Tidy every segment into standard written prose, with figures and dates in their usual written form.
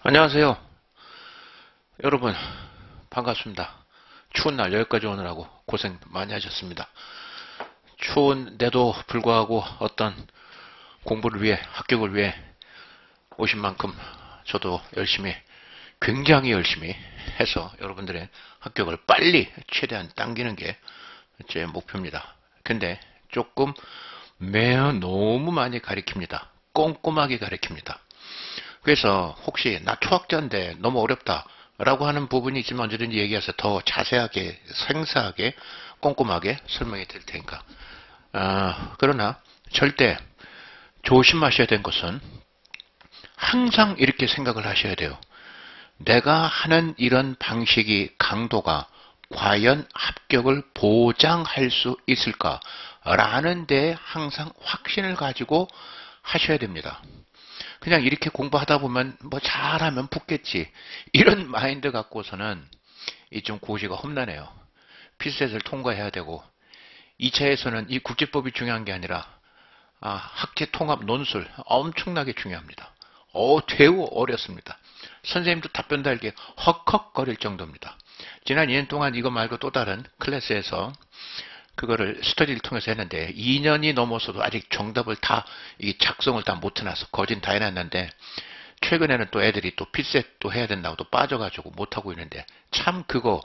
안녕하세요. 여러분, 반갑습니다. 추운 날 여기까지 오느라고 고생 많이 하셨습니다. 추운데도 불구하고 어떤 공부를 위해, 합격을 위해 오신 만큼 저도 열심히, 굉장히 열심히 해서 여러분들의 합격을 빨리 최대한 당기는 게 제 목표입니다. 근데 조금 너무 많이 가리킵니다. 꼼꼼하게 가리킵니다. 그래서 혹시 나 초학자인데 너무 어렵다 라고 하는 부분이 있으면 언제든지 얘기해서 더 자세하게 생사하게 꼼꼼하게 설명해 드릴 테니까. 그러나 절대 조심하셔야 되는 것은 항상 이렇게 생각을 하셔야 돼요. 내가 하는 이런 방식이 강도가 과연 합격을 보장할 수 있을까 라는 데 항상 확신을 가지고 하셔야 됩니다. 그냥 이렇게 공부하다 보면 뭐 잘하면 붙겠지. 이런 마인드 갖고서는 이 좀 고시가 험난해요. 필셋을 통과해야 되고 2차에서는 이 국제법이 중요한 게 아니라 학제 통합 논술 엄청나게 중요합니다. 되우 어렵습니다. 선생님도 답변 달기 헉헉거릴 정도입니다. 지난 2년 동안 이거 말고 또 다른 클래스에서 그거를 스터디를 통해서 했는데 2년이 넘어서도 아직 정답을 다 작성을 다 못 해놔서 거진 다 해놨는데 최근에는 또 애들이 또 필셋도 해야 된다고 또 빠져가지고 못하고 있는데 참 그거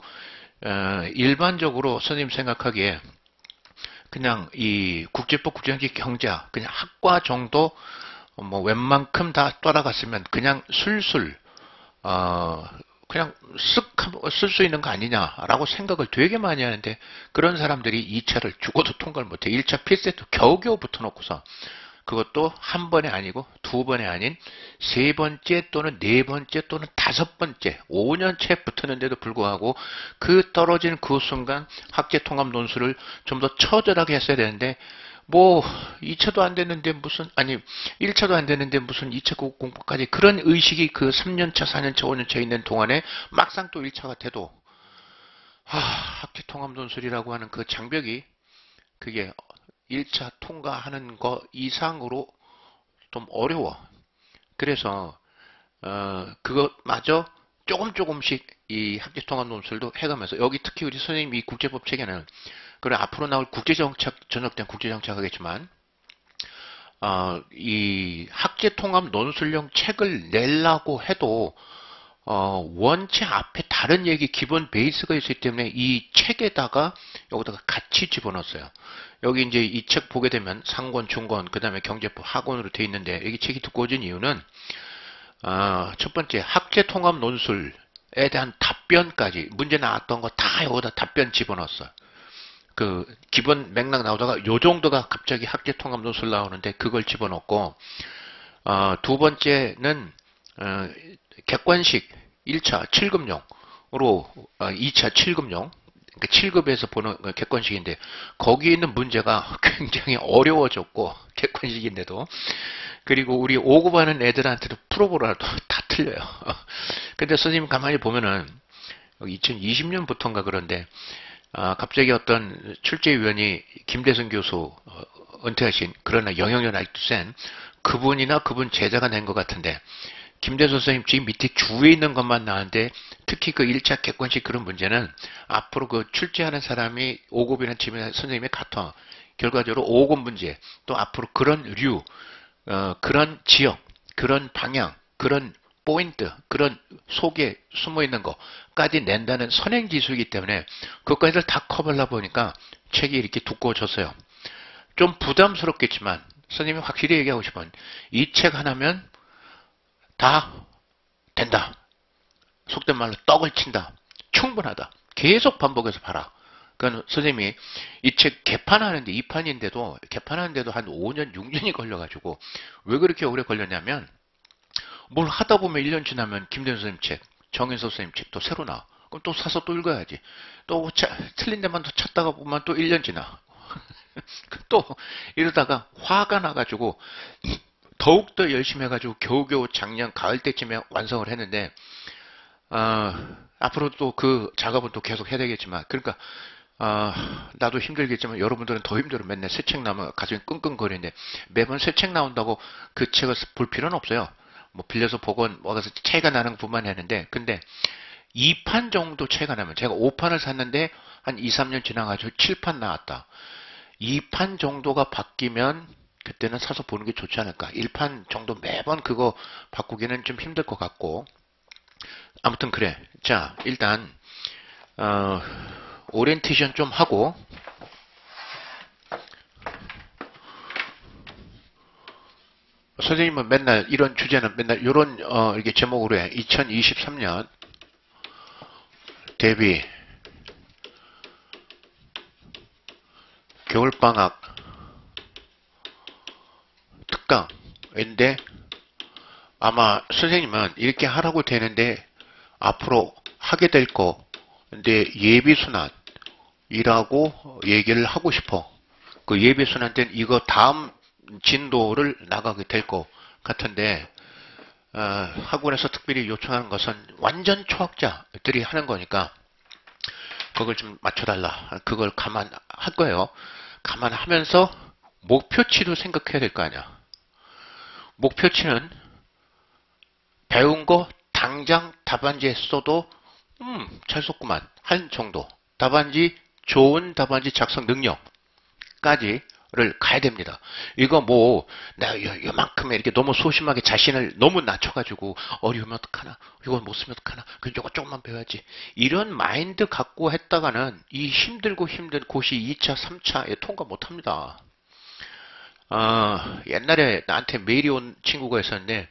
일반적으로 선생님 생각하기에 그냥 이 국제법 국제정치 경제학 그냥 학과 정도 뭐 웬만큼 다 따라갔으면 그냥 술술 그냥 쓱 쓸 수 있는 거 아니냐라고 생각을 되게 많이 하는데 그런 사람들이 2차를 죽어도 통과를 못해. 1차 필셋도 겨우겨우 붙어놓고서 그것도 한 번에 아니고 두 번에 아닌 세 번째 또는 네 번째 또는 다섯 번째 5년째 붙었는데도 불구하고 그 떨어진 그 순간 학제 통합 논술을 좀 더 처절하게 했어야 되는데 뭐 2차도 안 됐는데 무슨 1차도 안 됐는데 무슨 2차 공부까지 그런 의식이 그 3년차 4년차 5년차 있는 동안에 막상 또 1차가 돼도 학제 통합 논술이라고 하는 그 장벽이 그게 1차 통과하는 거 이상으로 좀 어려워. 그래서 그것마저 조금씩 이 학제통합 논술도 해가면서 여기 특히 우리 선생님 이 국제법 체계는 그래 앞으로 나올 국제정책 전역된 국제정책 하겠지만 이 학제통합 논술형 책을 내려고 해도 원체 앞에 다른 얘기 기본 베이스가 있기 때문에 이 책에다가 여기다가 같이 집어넣었어요. 여기 이제 이 책 보게 되면 상권, 중권, 그 다음에 경제법 학원으로 돼 있는데 여기 책이 두꺼워진 이유는 첫 번째 학제통합 논술에 대한 답변까지 문제 나왔던 거 다 여기다 답변 집어넣었어요. 그 기본 맥락 나오다가 요 정도가 갑자기 학제통합 논술 나오는데 그걸 집어넣고 두 번째는 객관식 1차 7급용으로 2차 7급용 그러니까 7급에서 보는 객관식인데 거기에 있는 문제가 굉장히 어려워졌고 객관식인데도 그리고 우리 5급 하는 애들한테도 풀어보라도 다 틀려요. 근데 선생님 가만히 보면은 2020년부터인가 그런데 갑자기 어떤 출제위원이 김대성 교수 은퇴하신 그러나 영향력 아직도 센 그분이나 그분 제자가 낸 것 같은데 김대성 선생님 지금 밑에 주에 있는 것만 나왔는데 특히 그 1차 객관식 그런 문제는 앞으로 그 출제하는 사람이 5급이나 지금 선생님의 같아 결과적으로 5급 문제 또 앞으로 그런 그런 지역 그런 방향 그런 포인트, 그런 속에 숨어있는 것까지 낸다는 선행지수이기 때문에 그것까지를 다 커버하려 보니까 책이 이렇게 두꺼워졌어요. 좀 부담스럽겠지만 선생님이 확실히 얘기하고 싶은 이 책 하나면 다 된다. 속된 말로 떡을 친다. 충분하다. 계속 반복해서 봐라. 그러니까 선생님이 이 책 개판하는데 2판인데도 개판하는데도 한 5년, 6년이 걸려가지고 왜 그렇게 오래 걸렸냐면 뭘 하다 보면 1년 지나면 김대현 선생님 책, 정인석 선생님 책도 새로 나와. 그럼 또 사서 또 읽어야지. 또 틀린 데만 더 찾다가 보면 또 1년 지나. 또 이러다가 화가 나가지고 더욱더 열심히 해가지고 겨우겨우 작년 가을 때쯤에 완성을 했는데 앞으로 또 그 작업은 또 계속 해야 되겠지만 그러니까 나도 힘들겠지만 여러분들은 더 힘들어. 맨날 새 책 나오면 가슴이 끙끙거리는데 매번 새 책 나온다고 그 책을 볼 필요는 없어요. 뭐 빌려서 보건 먹어서 차이가 나는 것뿐만 했는데, 근데 2판 정도 차이가 나면, 제가 5판을 샀는데 한 2, 3년 지나가지고 7판 나왔다. 2판 정도가 바뀌면 그때는 사서 보는 게 좋지 않을까. 1판 정도 매번 그거 바꾸기는 좀 힘들 것 같고. 아무튼 그래. 자, 일단 오리엔테이션 좀 하고, 선생님은 맨날 이런 주제는 맨날 이런 이렇게 제목으로 해. 2023년 대비 겨울방학 특강인데, 아마 선생님은 이렇게 하라고 되는데 앞으로 하게 될 거, 근데 예비순환이라고 얘기를 하고 싶어. 그 예비순환 때는 이거 다음 진도를 나가게 될 것 같은데, 학원에서 특별히 요청하는 것은 완전 초학자들이 하는 거니까 그걸 좀 맞춰달라. 그걸 감안할 거예요. 감안하면서 목표치도 생각해야 될 거 아니야. 목표치는 배운 거 당장 답안지에 써도 잘 썼구만 한 정도. 답안지, 좋은 답안지 작성 능력까지를 가야 됩니다. 이거 뭐 내가 요만큼에 이렇게 너무 소심하게 자신을 너무 낮춰가지고 어려우면 어떡하나, 이거 못 쓰면 어떡하나, 그럼 이거 조금만 배워야지, 이런 마인드 갖고 했다가는 이 힘들고 힘든 고시 2차 3차에 통과 못합니다. 옛날에 나한테 메일이 온 친구가 있었는데,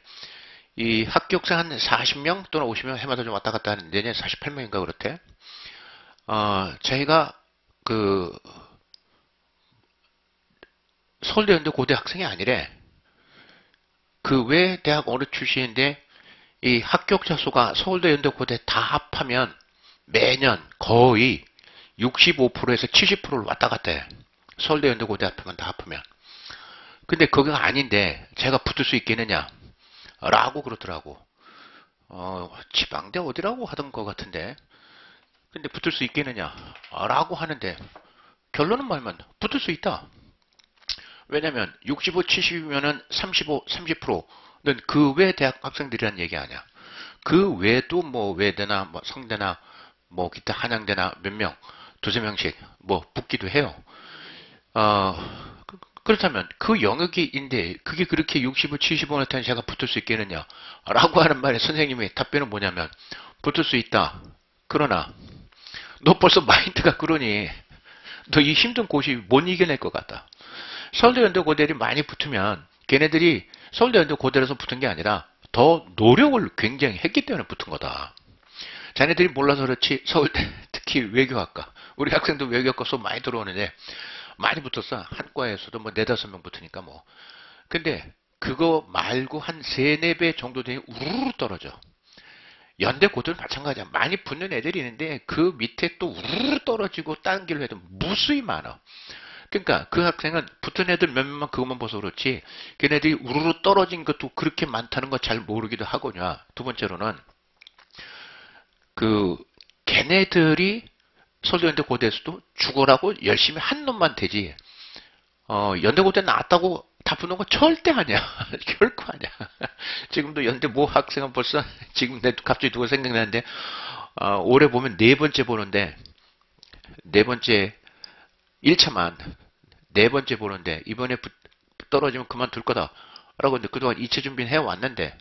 이 합격자 한 40명 또는 50명 해마다 좀 왔다 갔다 하는데, 내년 48명인가 그렇대. 저희가 그 서울대 연대 고대 학생이 아니래. 그 외 대학 어느 출신인데, 이 합격자 수가 서울대 연대 고대 다 합하면 매년 거의 65%에서 70%를 왔다 갔다 해. 서울대 연대 고대 합하면 다 합하면. 근데 그거 아닌데 제가 붙을 수 있겠느냐 라고 그러더라고. 지방대 어디라고 하던 것 같은데, 근데 붙을 수 있겠느냐 라고 하는데, 결론은 뭐냐면 붙을 수 있다. 왜냐면 65, 70이면은 35, 30%는 그 외 대학 학생들이란 얘기 아니야. 그 외에도 뭐 외대나 뭐 성대나 뭐 기타 한양대나 몇 명, 두세 명씩 뭐 붙기도 해요. 그렇다면 그 영역인데 그게 그렇게 65, 75는 제가 붙을 수 있겠느냐 라고 하는 말에 선생님의 답변은 뭐냐면, 붙을 수 있다. 그러나 너 벌써 마인드가 그러니 너 이 힘든 고시 못 이겨낼 것 같다. 서울대 연대 고대를 많이 붙으면 걔네들이 서울대 연대 고대에서 붙은 게 아니라 더 노력을 굉장히 했기 때문에 붙은 거다. 자네들이 몰라서 그렇지 서울대 특히 외교학과, 우리 학생도 외교학과 수업 많이 들어오는데 많이 붙었어. 한 과에서도 뭐 4, 5명 붙으니까 뭐. 근데 그거 말고 한 3, 4배 정도 되니 우르르 떨어져. 연대 고대는 마찬가지야. 많이 붙는 애들이 있는데 그 밑에 또 우르르 떨어지고 다른 길로 해도 무수히 많아. 그러니까 그 학생은 붙은 애들 몇몇만 그것만 봐서 그렇지, 걔네들이 우르르 떨어진 것도 그렇게 많다는 거 잘 모르기도 하거냐. 두 번째로는 그 걔네들이 서울대연대 고대에서도 죽어라고 열심히 한 놈만 되지, 연대 고대 나왔다고 다 붙는 건 절대 아니야. 결코 아니야. 지금도 연대 모 학생은 벌써 지금 내 갑자기 누가 생각나는데, 올해 보면 4번째 보는데, 4번째 1차만 4번째 보는데 이번에 떨어지면 그만둘 거다 라고. 근데 그동안 2차 준비는 해왔는데,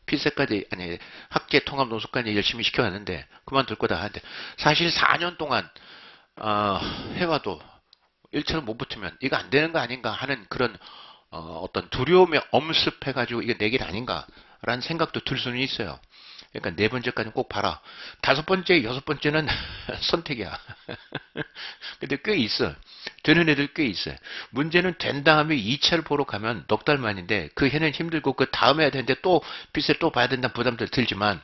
필세까지 아니 학계 통합 논술까지 열심히 시켜왔는데 그만둘 거다 하는데, 사실 4년 동안 해와도 1차를 못 붙으면 이거 안 되는 거 아닌가 하는 그런 어떤 두려움에 엄습해가지고 이게 내 길 아닌가라는 생각도 들 수는 있어요. 그러니까 4번째까지는 꼭 봐라. 5번째, 6번째는 선택이야. 근데 꽤 있어. 되는 애들 꽤 있어. 문제는 된 다음에 2차를 보러 가면 넉 달 만인데 그 해는 힘들고 그 다음 해야 되는데 또 빚을 또 봐야 된다는 부담도 들지만,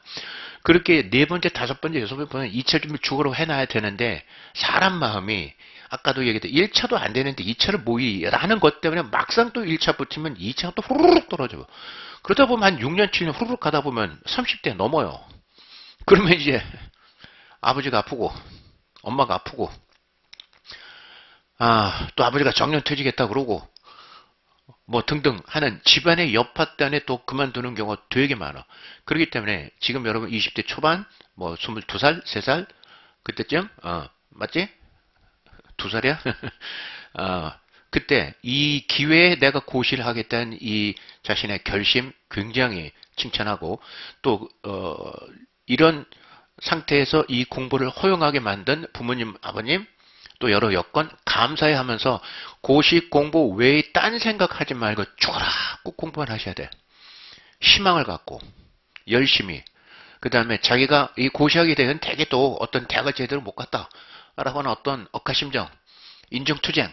그렇게 4번째, 5번째, 6번째 보면 2차 준비 죽으라고 해놔야 되는데, 사람 마음이 아까도 얘기했듯 1차도 안 되는데 2차를 모이라는 것 때문에 막상 또 1차 붙으면 2차가 또 후루룩 떨어져. 그러다 보면 한 6년, 7년 후루룩 가다 보면 30대 넘어요. 그러면 이제 아버지가 아프고 엄마가 아프고 또 아버지가 정년퇴직했다 그러고 뭐 등등 하는 집안의 여파 때문에 또 그만두는 경우가 되게 많아. 그렇기 때문에 지금 여러분 20대 초반, 뭐 22살, 3살 그때쯤 맞지? 2살이야? 어, 그때 이 기회에 내가 고시를 하겠다는 이 자신의 결심 굉장히 칭찬하고 또 이런 상태에서 이 공부를 허용하게 만든 부모님, 아버님 또 여러 여건 감사해 하면서 고시 공부 외에 딴 생각하지 말고 죽어라 꼭 공부만 하셔야 돼. 희망을 갖고 열심히 그 다음에 자기가 이 고시하게 되면 대개 또 어떤 대학을 제대로 못 갔다 라고 하는 어떤 억하심정 인정투쟁을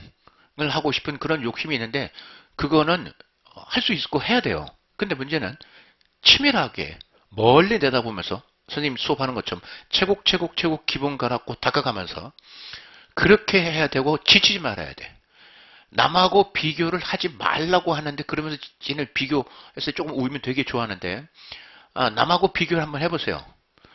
하고 싶은 그런 욕심이 있는데 그거는 할 수 있고 해야 돼요. 근데 문제는 치밀하게 멀리 내다보면서 선생님 수업하는 것처럼 채곡 기본 갈았고 닦아가면서 그렇게 해야 되고 지치지 말아야 돼. 남하고 비교를 하지 말라고 하는데 그러면서 지를 비교해서 조금 울면 되게 좋아하는데 남하고 비교를 한번 해보세요.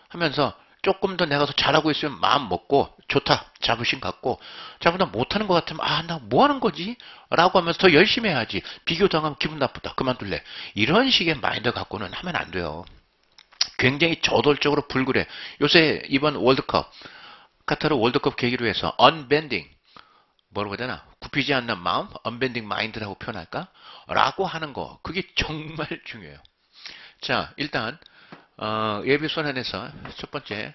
하면서 조금 더 내가 더 잘하고 있으면 마음 먹고 좋다 자부심 갖고 자보다 못하는 것 같으면 나 뭐 하는 거지? 라고 하면서 더 열심히 해야지. 비교당하면 기분 나쁘다 그만둘래. 이런 식의 마인드 갖고는 하면 안 돼요. 굉장히 저돌적으로 불그레. 요새 이번 월드컵 카타르 월드컵 계기로 해서 unbending 뭐라고 해야 되나? 굽히지 않는 마음, unbending mind라고 표현할까? 라고 하는 거 그게 정말 중요해요. 자 일단 예비 순환에서 첫 번째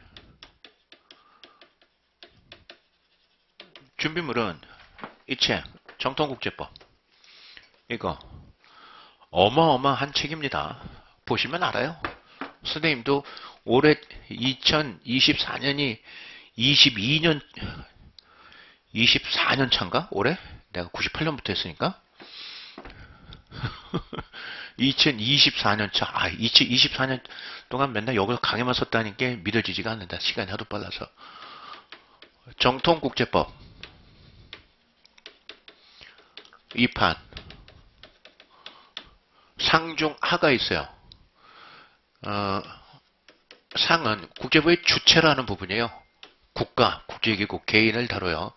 준비물은 이 책 정통국제법 이거 어마어마한 책입니다. 보시면 알아요. 선생님도 올해 2024년이 24년 차인가? 올해? 내가 98년부터 했으니까 2024년 차. 2024년 동안 맨날 여기서 강의만 섰다는 게 믿어지지가 않는다. 시간이 하도 빨라서. 정통국제법 2판 상중 하가 있어요. 상은 국제부의 주체라는 부분이에요. 국가, 국제기구, 개인을 다뤄요.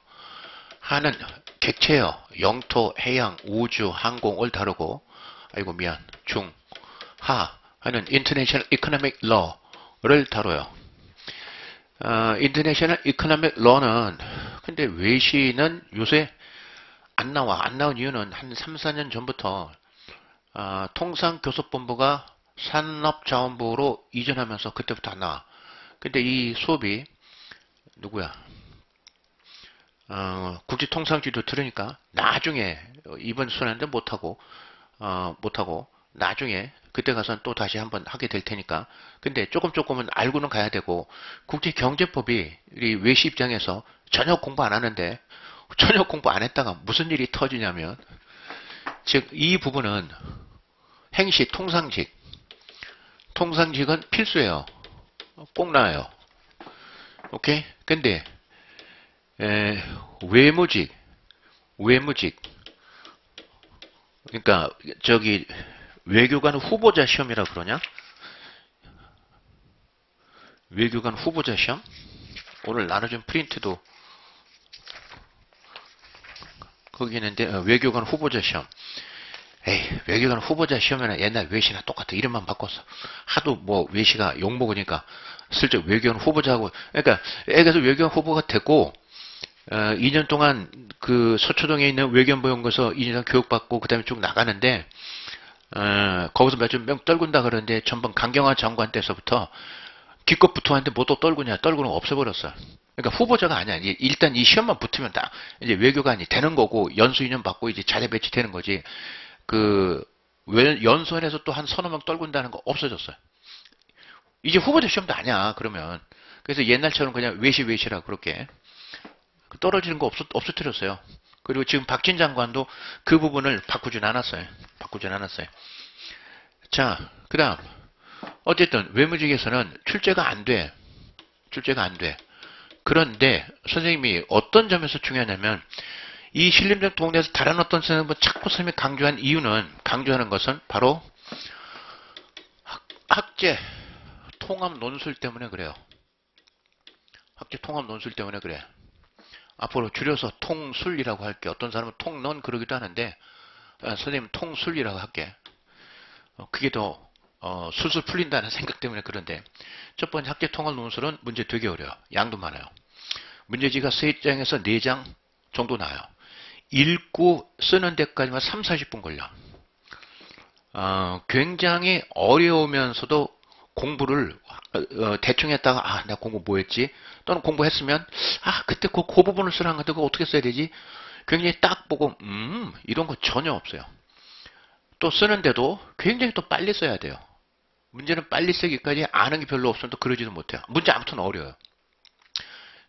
하는 객체요. 영토, 해양, 우주, 항공을 다루고 아이고 미안. 중, 하 하는 International Economic Law를 다뤄요. International Economic Law는 근데 외시는 요새 안 나와. 안 나온 이유는 한 3, 4년 전부터 통상교섭본부가 산업자원부로 이전하면서 그때부터 안 나와. 근데 이 수업이 누구야? 국제통상지도 들으니까 나중에 이번 수련인데 못하고 나중에 그때 가서는 또 다시 한번 하게 될 테니까 근데 조금은 알고는 가야 되고 국제경제법이 우리 외시 입장에서 전혀 공부 안 하는데 전혀 공부 안 했다가 무슨 일이 터지냐면 즉 이 부분은 행시 통상직은 필수예요. 꼭 나와요. 오케이? 근데 외무직 그러니까 저기 외교관 후보자 시험이라 그러냐? 외교관 후보자 시험? 오늘 나눠준 프린트도 거기 있는데 외교관 후보자 시험. 에이 외교관 후보자 시험에는 옛날 외시나 똑같아. 이름만 바꿨어. 하도 뭐 외시가 욕먹으니까 슬쩍 외교관 후보자하고 그러니까 애가서 외교관 후보가 됐고 2년 동안 그 서초동에 있는 외교연구원에서 2년 동안 교육받고 그 다음에 쭉 나가는데 거기서 몇 점 명 떨군다 그러는데 전번 강경화 장관 때서부터 기껏 붙어왔는데 뭐 또 떨구냐. 떨구는 거 없애버렸어. 그러니까 후보자가 아니야. 일단 이 시험만 붙으면 다 이제 외교관이 되는 거고 연수 2년 받고 이제 자리 배치되는 거지. 그 연수원에서 또 한 서너 명 떨군다는 거 없어졌어요. 이제 후보자 시험도 아니야. 그러면 그래서 옛날처럼 그냥 외시라 그렇게 떨어지는 거 없어뜨렸어요. 그리고 지금 박진 장관도 그 부분을 바꾸진 않았어요. 자, 그 다음 어쨌든 외무직에서는 출제가 안 돼. 그런데 선생님이 어떤 점에서 중요하냐면 이 신림정 동네에서 다른 어떤 선생님은 자꾸 선생님이 강조하는 것은 바로 학제 통합 논술 때문에 그래요. 앞으로 줄여서 통술이라고 할게. 어떤 사람은 통론 그러기도 하는데 선생님 통술이라고 할게. 그게 더 술술 풀린다는 생각 때문에 그런데 첫 번째 학제 통합 논술은 문제 되게 어려워. 양도 많아요. 문제지가 3장에서 4장 정도 나와요. 읽고 쓰는 데까지만 3, 40분 걸려. 굉장히 어려우면서도 공부를 대충 했다가 나 공부 뭐 했지? 또는 공부했으면 그때 그 부분을 쓰라는 건데 그거 어떻게 써야 되지? 굉장히 딱 보고 이런 거 전혀 없어요. 또 쓰는데도 굉장히 또 빨리 써야 돼요. 문제는 빨리 쓰기까지 아는 게 별로 없으면 또 그러지도 못해요. 문제 아무튼 어려워요.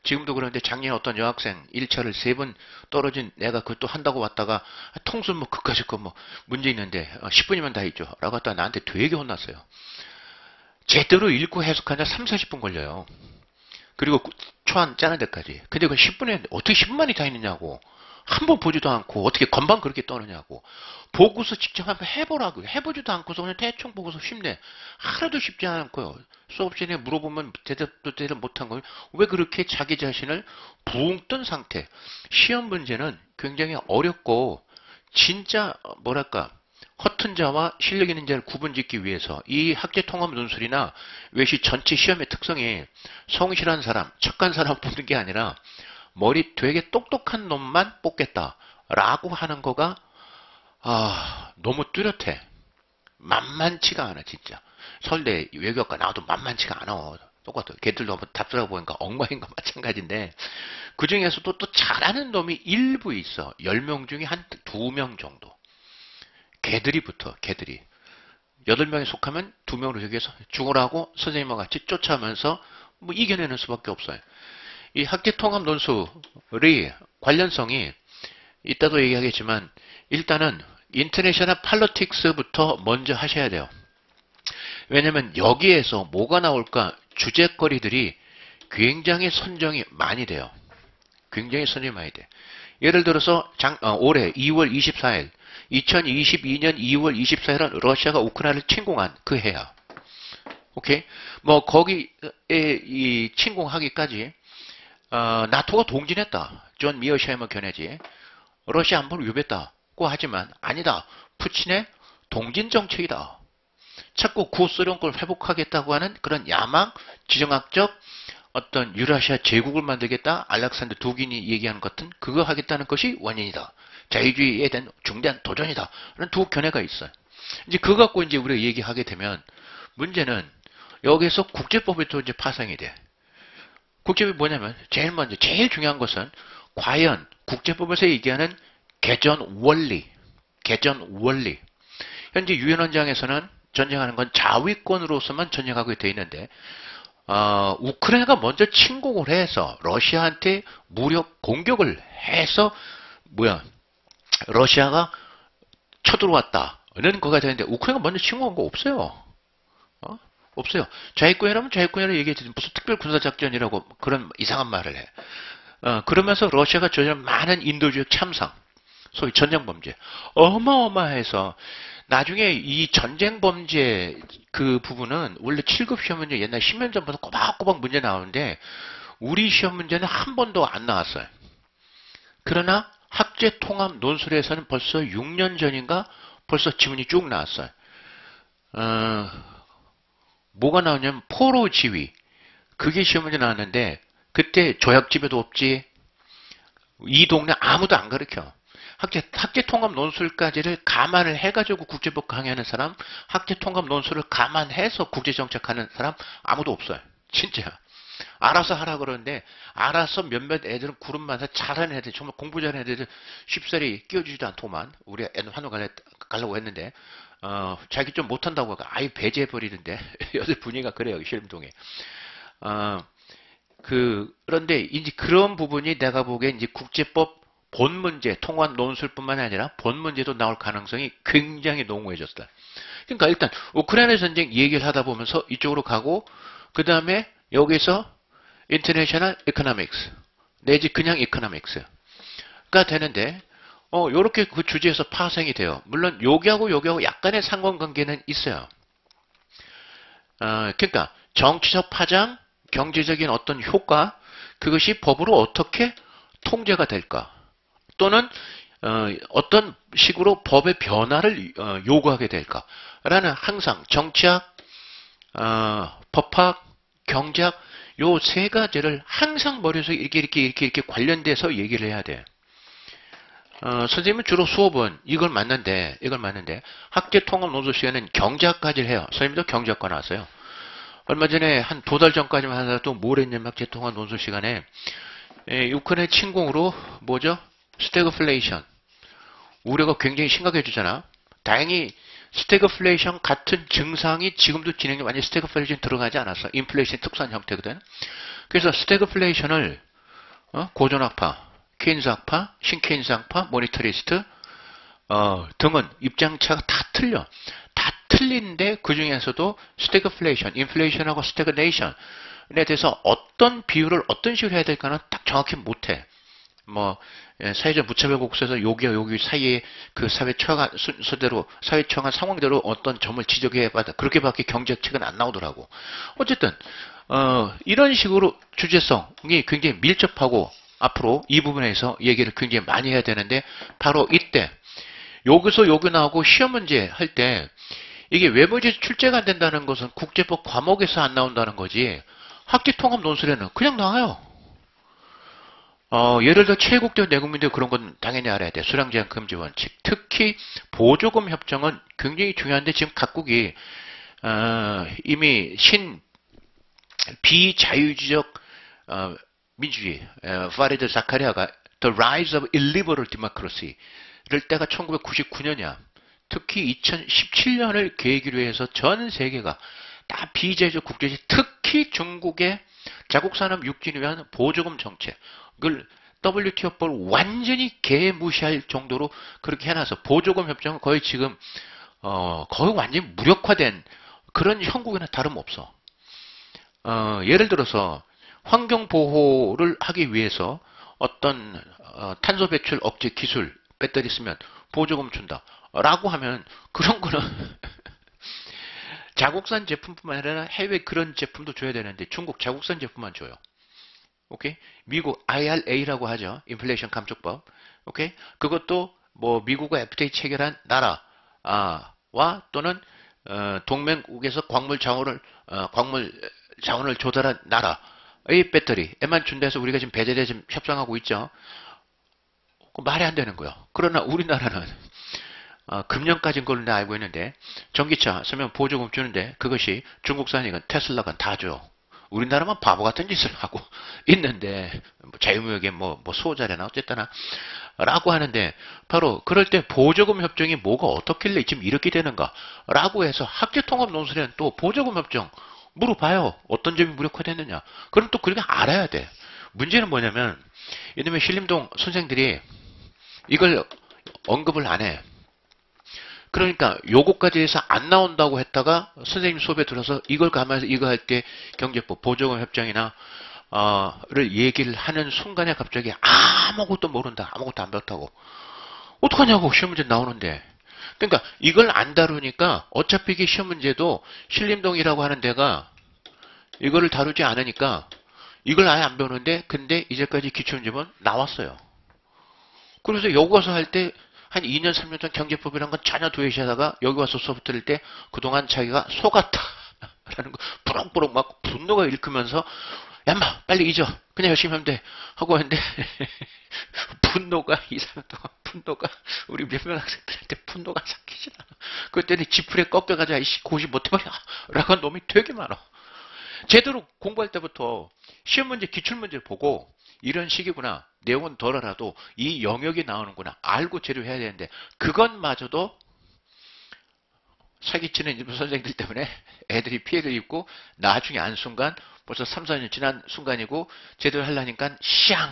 지금도 그런데 작년에 어떤 여학생 1차를 3번 떨어진 내가 그것도 한다고 왔다가 통술 뭐 그까짓 거 뭐 문제 있는데 10분이면 다 있죠 라고 했다가 나한테 되게 혼났어요. 제대로 읽고 해석하냐 3, 40분 걸려요. 그리고 초안 짜는 데까지. 근데 그 10분에 했는데 어떻게 10분만이 다 있느냐고. 한 번 보지도 않고 어떻게 건방 그렇게 떠느냐고. 보고서 직접 한번 해보라고. 해보지도 않고서 그냥 대충 보고서 쉽네. 하나도 쉽지 않고요. 수업 시간에 물어보면 대답도 대답 못한 거예요. 왜 그렇게 자기 자신을 붕 뜬 상태. 시험 문제는 굉장히 어렵고 진짜 뭐랄까 허튼 자와 실력 있는 자를 구분짓기 위해서 이 학제통합 논술이나 외시 전체 시험의 특성이 성실한 사람, 착한 사람 뽑는 게 아니라 머리 되게 똑똑한 놈만 뽑겠다라고 하는 거가 너무 뚜렷해. 만만치가 않아 진짜. 서울대 외교학과 나와도 만만치가 않아. 똑같아. 걔들도 한번 답들어 보니까 엉망인 거 마찬가지인데 그 중에서도 또 잘하는 놈이 일부 있어. 10명 중에 한 2명 정도. 걔들이 붙어. 걔들이. 8명에 속하면 2명으로 여기서 죽으라고 선생님과 같이 쫓아오면서 뭐 이겨내는 수밖에 없어요. 이 학계통합 논술의 관련성이 이따도 얘기하겠지만 일단은 인터내셔널 팔로틱스부터 먼저 하셔야 돼요. 왜냐면 여기에서 뭐가 나올까 주제거리들이 굉장히 선정이 많이 돼요. 굉장히 선정이 많이 돼. 예를 들어서 올해 2월 24일 2022년 2월 24일은 러시아가 우크라이나를 침공한 그 해야. 오케이? 뭐 거기에 이 침공하기까지 나토가 동진했다. 존 미어샤이머 견해지. 러시아 안보를 위협했다고 하지만 아니다. 푸틴의 동진 정책이다. 자꾸 구소련권을 회복하겠다고 하는 그런 야망, 지정학적 어떤 유라시아 제국을 만들겠다. 알렉산더 두긴이 얘기하는 것 같은 그거 하겠다는 것이 원인이다. 자유주의에 대한 중대한 도전이다. 라는 두 견해가 있어요. 이제 그거 갖고 이제 우리가 얘기하게 되면 문제는 여기서 국제법이 또 이제 파생이 돼. 국제법이 뭐냐면 제일 먼저 제일 중요한 것은 과연 국제법에서 얘기하는 개전 원리. 현재 유엔 원장에서는 전쟁하는 건 자위권으로서만 전쟁하고 되어 있는데 우크라이나가 먼저 침공을 해서 러시아한테 무력 공격을 해서 러시아가 쳐들어왔다는 거가 되는데 우크라이나가 먼저 침공한 거 없어요. 없어요. 자위권이라면 자위권이라고 얘기했지 무슨 특별 군사작전이라고 그런 이상한 말을 해. 그러면서 러시아가 저지른 많은 인도주의 참상, 소위 전쟁범죄 어마어마해서 나중에 이 전쟁범죄 그 부분은 원래 7급 시험 문제 옛날 10년 전부터 꼬박꼬박 문제 나오는데 우리 시험 문제는 한 번도 안 나왔어요. 그러나 학제통합 논술에서는 벌써 6년 전인가 벌써 지문이 쭉 나왔어요. 뭐가 나오냐면 포로 지위. 그게 시험 문제 나왔는데 그때 조약집에도 없지. 이 동네 아무도 안 가르쳐. 학제통합 논술까지를 감안을 해가지고 국제법 강의하는 사람, 학제통합 논술을 감안해서 국제정책하는 사람 아무도 없어요. 진짜. 알아서 하라 그러는데 알아서 몇몇 애들은 구름만서 잘하는 애들, 정말 공부 잘하는 애들 쉽사리 끼워주지도 않더만. 우리 애들 환호 가려고 했는데 자기 좀 못한다고 하니까 아예 배제해버리는데 요새 분위기가 그래요. 실림동에. 그런데 이제 그런 부분이 내가 보기에 이제 국제법 본 문제, 통합 논술뿐만 아니라 본 문제도 나올 가능성이 굉장히 농후해졌다. 그러니까 일단 우크라이나 전쟁 얘기를 하다 보면서 이쪽으로 가고 그 다음에 여기서 인터내셔널 이코노믹스 내지 그냥 이코노믹스가 되는데 요렇게 그 주제에서 파생이 돼요. 물론 여기하고 약간의 상관관계는 있어요. 그러니까 정치적 파장, 경제적인 어떤 효과 그것이 법으로 어떻게 통제가 될까? 또는 어떤 식으로 법의 변화를 요구하게 될까라는 항상 정치학, 법학, 경제학 요 세 가지를 항상 머릿속에 이렇게 관련돼서 얘기를 해야 돼. 선생님은 주로 수업은 이걸 맞는데 학제 통합 논술 시간에는 경제학까지를 해요. 선생님도 경제학과 나왔어요. 얼마 전에 한 2달 전까지만 하더라도 뭘 했냐면 학제 통합 논술 시간에 유크레인 침공으로 뭐죠? 스태그플레이션 우려가 굉장히 심각해지잖아. 다행히 스태그플레이션 같은 증상이 지금도 진행이 완전히 스태그플레이션 들어가지 않았어. 인플레이션 특수한 형태거든. 그래서 스태그플레이션을 고전학파, 케인스학파, 신케인스학파, 모니터리스트 등은 입장차가 다 틀려. 다 틀린데 그 중에서도 스태그플레이션, 인플레이션하고 스태그네이션에 대해서 어떤 비율을 어떤 식으로 해야 될까는 딱 정확히 못해. 사회적 무차별 국수에서 여기와 여기 사이에 그 사회 처한 순서대로, 사회 처한 상황대로 어떤 점을 지적해봐야 그렇게밖에 경제책은 안 나오더라고. 어쨌든, 이런 식으로 주제성이 굉장히 밀접하고 앞으로 이 부분에서 얘기를 굉장히 많이 해야 되는데, 바로 이때, 여기서 여기 나오고 시험 문제 할 때, 이게 외부지 출제가 안 된다는 것은 국제법 과목에서 안 나온다는 거지, 학기 통합 논술에는 그냥 나와요. 예를 들어 최국대 내국민들 그런 건 당연히 알아야 돼. 수량 제한 금지 원칙. 특히 보조금 협정은 굉장히 중요한데 지금 각국이 이미 비자유주의적 민주주의 파리드 자카리아가 The Rise of Illiberal Democracy를 때가 1999년이야. 특히 2017년을 계기로 해서 전 세계가 다 비자유적 국제주의, 특히 중국의 자국산업 육진을 위한 보조금 정책 을 WTO법을 완전히 개무시할 정도로 그렇게 해놔서 보조금 협정은 거의 지금 거의 완전히 무력화된 그런 형국이나 다름없어. 예를 들어서 환경 보호를 하기 위해서 어떤 탄소 배출 억제 기술 배터리 쓰면 보조금 준다 라고 하면 그런 거는 자국산 제품뿐만 아니라 해외 그런 제품도 줘야 되는데 중국 자국산 제품만 줘요. 오케이? 미국 IRA라고 하죠. 인플레이션 감축법. 오케이? 그것도 미국과 FTA 체결한 나라와 또는 동맹국에서 광물 자원을 조달한 나라의 배터리에만 준다 해서 우리가 지금 배제대 지금 협상하고 있죠. 말이 안 되는 거예요. 그러나 우리나라는 금년까지인 걸로 알고 있는데 전기차 쓰면 보조금 주는데 그것이 중국산이건 테슬라건 다 줘. 우리나라만 바보 같은 짓을 하고 있는데 자유무역에 수호자래나 어쨌거나 라고 하는데 바로 그럴 때 보조금 협정이 뭐가 어떻길래 지금 이렇게 되는가 라고 해서 학제통합 논술에는 또 보조금 협정 물어봐요. 어떤 점이 무력화됐느냐. 그럼 또 그렇게 알아야 돼. 문제는 뭐냐면 이놈의 신림동 선생들이 이걸 언급을 안 해. 그러니까 요거까지 해서 안 나온다고 했다가 선생님 수업에 들어서 이걸 가면서 이거 할 때 경제법 보조금 협정이나 를 얘기를 하는 순간에 갑자기 아무것도 모른다. 아무것도 안 배웠다고. 어떡하냐고 시험 문제 나오는데. 그러니까 이걸 안 다루니까 어차피 이게 시험 문제도 신림동이라고 하는 데가 이거를 다루지 않으니까 이걸 아예 안 배우는데 근데 이제까지 기출문제는 나왔어요. 그래서 여기 와서 할 때 한 2년, 3년 전 경제법이란 건 전혀 도외시하다가 여기 와서 수업 들을 때 그동안 자기가 속았다. 라는 거 부럭부럭 막 분노가 일으키면서 야, 인마 빨리 잊어. 그냥 열심히 하면 돼. 하고 했는데 분노가 2~3년 동안 분노가 우리 몇몇 학생들한테 분노가 삭히질 않아. 그때는 지풀에 꺾여가지고 이씨 고시 못해봐야 라고 한 놈이 되게 많아. 제대로 공부할 때부터 시험 문제, 기출 문제를 보고 이런 식이구나. 내용은 덜 알아도 이 영역이 나오는구나. 알고 제대로 해야 되는데 그것마저도 사기치는 일부 선생님들 때문에 애들이 피해를 입고 나중에 안 순간 벌써 3~4년 지난 순간이고 제대로 하려니까 샹!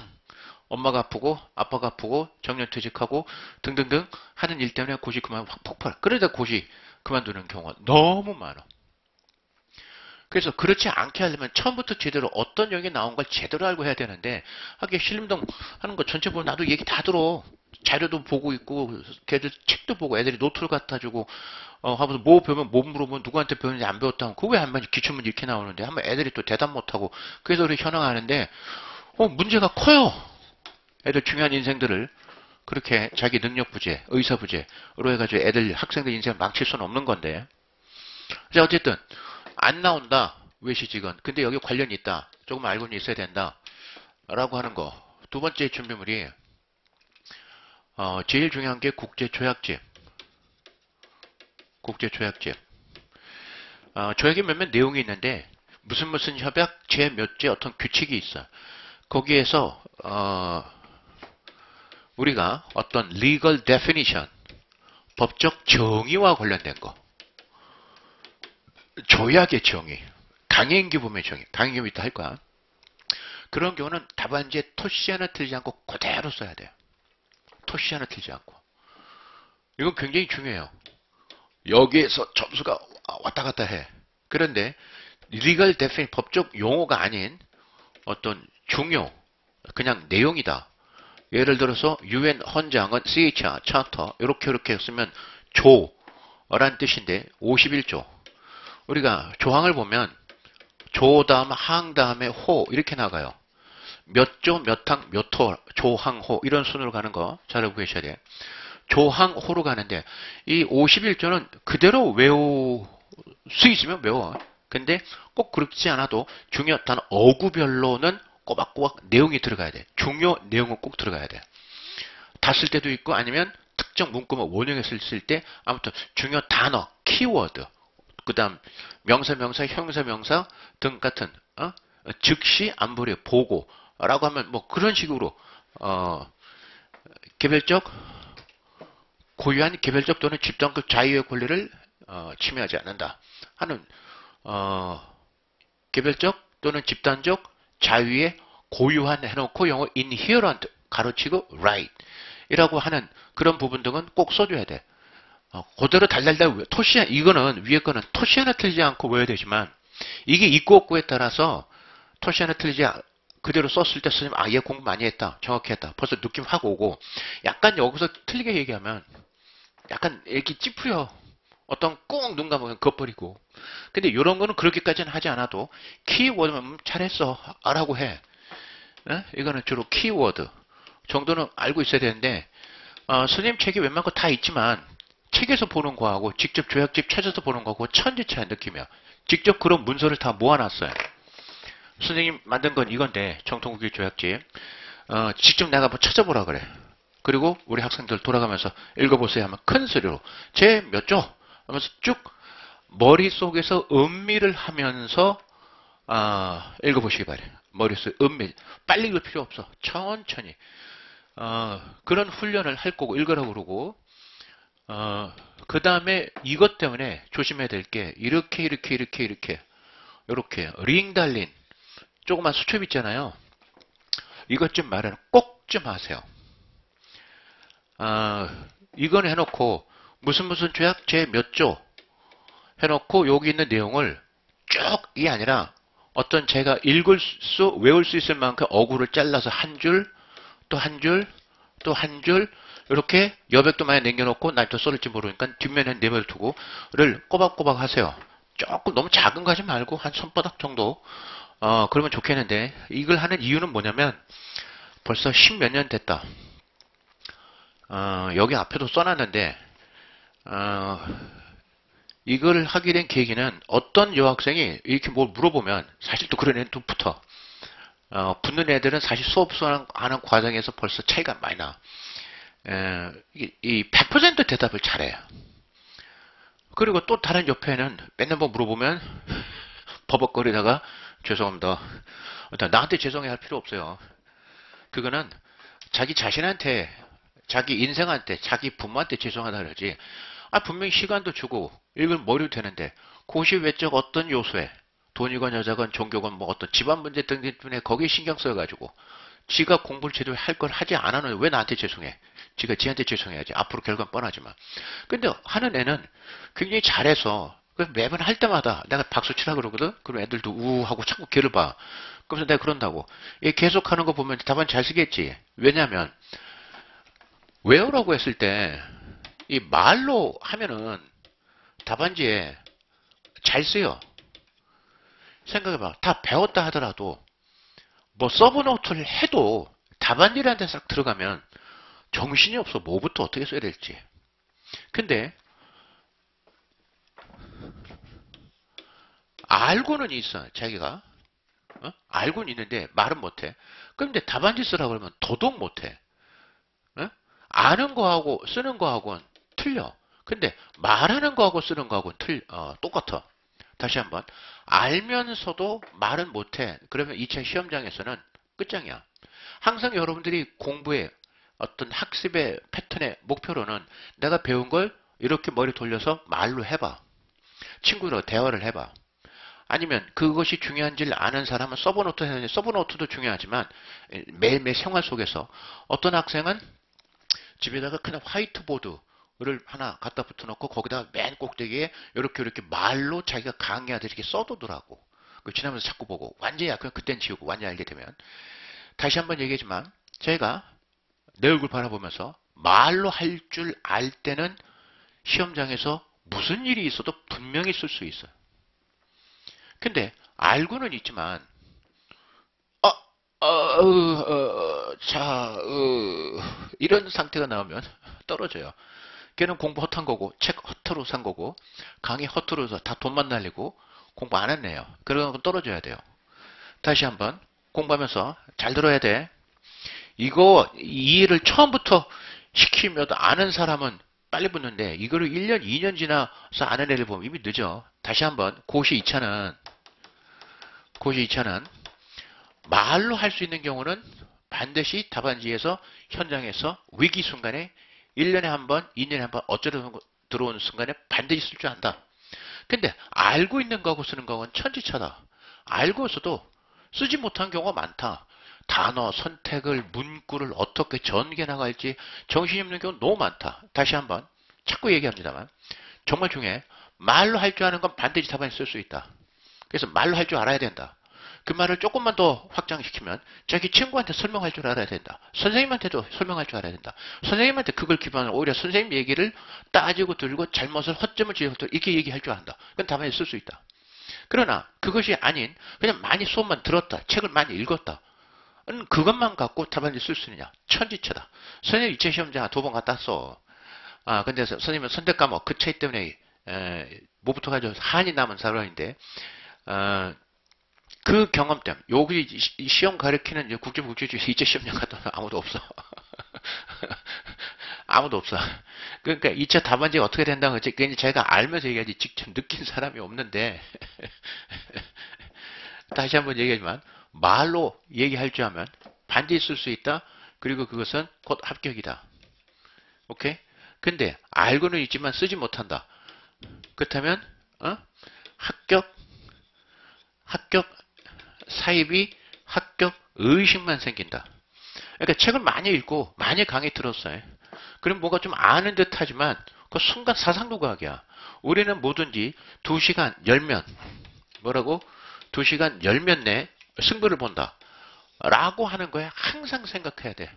엄마가 아프고 아빠가 아프고 정년퇴직하고 등등등 하는 일 때문에 고시 그만 확 폭발. 그러다 고시 그만두는 경우가 너무 많아. 그래서 그렇지 않게 하려면 처음부터 제대로 어떤 영역이 나온 걸 제대로 알고 해야 되는데 하긴 신림동 하는 거 전체 보면 나도 얘기 다 들어. 자료도 보고 있고 걔들 책도 보고 애들이 노트를 갖다 주고 하면서 뭐 배우면 뭐 물어보면 누구한테 배우는지 안 배웠다면 그거 왜 한 번 기출문제 이렇게 나오는데 한번 애들이 또 대답 못하고 그래서 우리 현황하는데 문제가 커요. 애들 중요한 인생들을 그렇게 자기 능력 부재, 의사 부재로 해가지고 애들, 학생들 인생을 망칠 수는 없는 건데. 자, 어쨌든, 안 나온다. 외시직은. 근데 여기 관련이 있다. 조금 알고는 있어야 된다. 라고 하는 거. 두 번째 준비물이, 제일 중요한 게 국제조약집. 국제조약집. 조약에 몇몇 내용이 있는데, 무슨 협약, 제 몇제 어떤 규칙이 있어. 거기에서, 우리가 어떤 legal definition, 법적 정의와 관련된 거. 조약의 정의. 강행규범의 정의. 강행규범이 있다 할 거야. 그런 경우는 답안지에 토시 하나 틀지 않고 그대로 써야 돼요. 토시 하나 틀지 않고. 이건 굉장히 중요해요. 여기에서 점수가 왔다 갔다 해. 그런데 legal definition, 법적 용어가 아닌 어떤 중요, 그냥 내용이다. 예를 들어서 UN 헌장은 CHR, 차터 이렇게 쓰면 조란 뜻인데 51조. 우리가 조항을 보면 조 다음 항 다음에 호 이렇게 나가요. 몇 조, 몇 항, 몇 호, 조항, 호 이런 순으로 가는 거 잘 알고 계셔야 돼요. 조항, 호로 가는데 이 51조는 그대로 외울 수 있으면 외워. 근데 꼭 그렇지 않아도 중요 단 어구별로는 꼬박꼬박 내용이 들어가야 돼. 중요 내용은 꼭 들어가야 돼. 다 쓸 때도 있고 아니면 특정 문구만 원형에 쓸 때 아무튼 중요 단어, 키워드, 그 다음 명사, 형용사 등 같은 즉시 안보리 보고라고 하면 뭐 그런 식으로 개별적 고유한 개별적 또는 집단급 자유의 권리를 침해하지 않는다 하는 개별적 또는 집단적 자유의 고유한 해놓고 영어 inherent 가로치고 right 이라고 하는 그런 부분 등은 꼭 써줘야 돼. 그대로 달달달 토시 이거는 위에 거는 토시 하나 틀리지 않고 외워야 되지만 이게 있고 없고에 따라서 토시 하나 틀리지 그대로 썼을 때 쓰면 얘 공부 많이 했다. 정확히 했다. 벌써 느낌 확 오고 약간 여기서 틀리게 얘기하면 약간 이렇게 찌푸려. 어떤 꾹 눈 감으면 겉버리고. 근데 이런 거는 그렇게까지는 하지 않아도 키워드만 잘했어 라고 해. 이거는 주로 키워드 정도는 알고 있어야 되는데 선생님 책이 웬만한 거 다 있지만 책에서 보는 거하고 직접 조약집 찾아서 보는 거하고 천지차이 느낌이야. 직접 그런 문서를 다 모아놨어요. 선생님 만든 건 이건데 정통국기 조약집 직접 내가 뭐 찾아보라 그래. 그리고 우리 학생들 돌아가면서 읽어보세요 하면 큰 소리로 제 몇 조 하면서 쭉 머릿속에서 음미를 하면서 읽어보시기 바래요. 머릿속에 음미 빨리 읽을 필요 없어. 천천히 그런 훈련을 할 거고 읽으라고 그러고 그 다음에 이것 때문에 조심해야 될 게 이렇게 링 달린 조그만 수첩 있잖아요. 이것 좀 말은 꼭 좀 하세요. 이건 해놓고 무슨 조약 제 몇 조 해놓고 여기 있는 내용을 쭉이 아니라 어떤 제가 외울 수 있을 만큼 어구를 잘라서 한 줄, 또 한 줄, 또 한 줄, 이렇게 여백도 많이 남겨놓고 날 또 쏠을지 모르니까 뒷면에 내버려두고를 꼬박꼬박 하세요. 조금 너무 작은 거 하지 말고 한 손바닥 정도 그러면 좋겠는데 이걸 하는 이유는 뭐냐면 벌써 10몇 년 됐다. 여기 앞에도 써놨는데 이걸 하게 된 계기는 어떤 여학생이 이렇게 뭘 물어보면 사실 또 그런 애는 또 붙어. 붙는 애들은 사실 수업 수업하는 과정에서 벌써 차이가 많이 나. 이 100% 대답을 잘해요. 그리고 또 다른 옆에는 맨날 뭐 물어보면 버벅거리다가 죄송합니다. 나한테 죄송해 할 필요 없어요. 그거는 자기 자신한테, 자기 인생한테, 자기 부모한테 죄송하다 그러지. 분명히 시간도 주고 읽을 머리도 되는데 그것이 외적 어떤 요소에 돈이건 여자건 종교건 뭐 어떤 집안 문제 등등 때문에 거기에 신경 써가지고 지가 공부를 제대로 할 걸 하지 않았는데 왜 나한테 죄송해? 지가 지한테 죄송해야지. 앞으로 결과는 뻔하지만. 근데 하는 애는 굉장히 잘해서 매번 할 때마다 내가 박수 치라 그러거든. 그럼 애들도 우 하고 자꾸 걔를 봐. 그래서 내가 그런다고. 얘 계속 하는 거 보면 답안 잘 쓰겠지. 왜냐면 외우라고 했을 때 이 말로 하면은 답안지에 잘 쓰여. 생각해봐. 다 배웠다 하더라도 뭐 서브노트를 해도 답안지라는 데서 들어가면 정신이 없어. 뭐부터 어떻게 써야 될지. 근데 알고는 있어. 자기가. 알고는 있는데 말은 못해. 그런데 답안지 쓰라고 그러면 더더욱 못해. 어? 아는 거하고 쓰는 거하고는 틀려. 근데 말하는 거하고 쓰는 거하고는 똑같아. 다시 한번. 알면서도 말은 못해. 그러면 2차 시험장에서는 끝장이야. 항상 여러분들이 공부에 어떤 학습의 패턴의 목표로는 내가 배운 걸 이렇게 머리 돌려서 말로 해봐. 친구로 대화를 해봐. 아니면 그것이 중요한지를 아는 사람은 서브노트 해야 서브노트도 중요하지만 매일매일 생활 속에서 어떤 학생은 집에다가 그냥 화이트보드를 하나 갖다 붙여놓고 거기다 맨 꼭대기에 이렇게 말로 자기가 강의하듯이 이렇게 써두더라고. 지나면서 자꾸 보고 완전히 그냥 그땐 지우고 완전히 알게 되면 다시 한번 얘기하지만 제가 내 얼굴 바라보면서 말로 할 줄 알 때는 시험장에서 무슨 일이 있어도 분명히 쓸 수 있어요. 근데 알고는 있지만 이런 상태가 나오면 떨어져요. 걔는 공부 헛한 거고 책 허투루 산 거고 강의 허투루 해서 다 돈만 날리고 공부 안 했네요. 그런 건 떨어져야 돼요. 다시 한번 공부하면서 잘 들어야 돼. 이 일을 처음부터 시키면 아는 사람은 빨리 붙는데 이거를 1년, 2년 지나서 아는 애를 보면 이미 늦어. 다시 한번 고시 2차는 말로 할 수 있는 경우는 반드시 답안지에서 현장에서 위기 순간에 1년에 한 번, 2년에 한 번 어쩌다 들어오는 순간에 반드시 쓸 줄 안다. 근데 알고 있는 거하고 쓰는 거하고는 천지차다. 알고서도 쓰지 못한 경우가 많다. 단어 선택을 문구를 어떻게 전개 나갈지 정신이 없는 경우 너무 많다. 다시 한번 자꾸 얘기합니다만 정말 중요해. 말로 할 줄 아는 건 반드시 답안에 쓸 수 있다. 그래서 말로 할 줄 알아야 된다. 그 말을 조금만 더 확장시키면 자기 친구한테 설명할 줄 알아야 된다. 선생님한테도 설명할 줄 알아야 된다. 선생님한테 그걸 기반으로 오히려 선생님 얘기를 따지고 들고 잘못을 허점을 지어서 이렇게 얘기할 줄 안다. 그건 답안에 쓸 수 있다. 그러나 그것이 아닌 그냥 많이 수업만 들었다. 책을 많이 읽었다. 그것만 갖고 답안지 쓸 수 있느냐. 천지차다. 선생님 2차 시험장 2번 갔다 왔어. 근데 선생님은 선택 과목 그 차이 때문에 못 붙어가지고 한이 남은 사람인데 그 경험 때문에 여기 시험 가르치는 국제국제주의 2차 시험장 갔다 오면 아무도 없어. 아무도 없어. 그러니까 2차 답안지가 어떻게 된다는 거지. 제가 알면서 얘기하지 직접 느낀 사람이 없는데 다시 한번 얘기하지만 말로 얘기할 줄 알면 반드시 쓸 수 있다. 그리고 그것은 곧 합격이다. 오케이? 근데 알고는 있지만 쓰지 못한다. 그렇다면 합격 사입이 합격 의식만 생긴다. 그러니까 책을 많이 읽고 많이 강의 들었어요. 그럼 뭔가 좀 아는 듯 하지만 그 순간 사상도각이야. 우리는 뭐든지 2시간 열면 뭐라고? 2시간 열면 내 승부를 본다. 라고 하는 거야. 항상 생각해야 돼.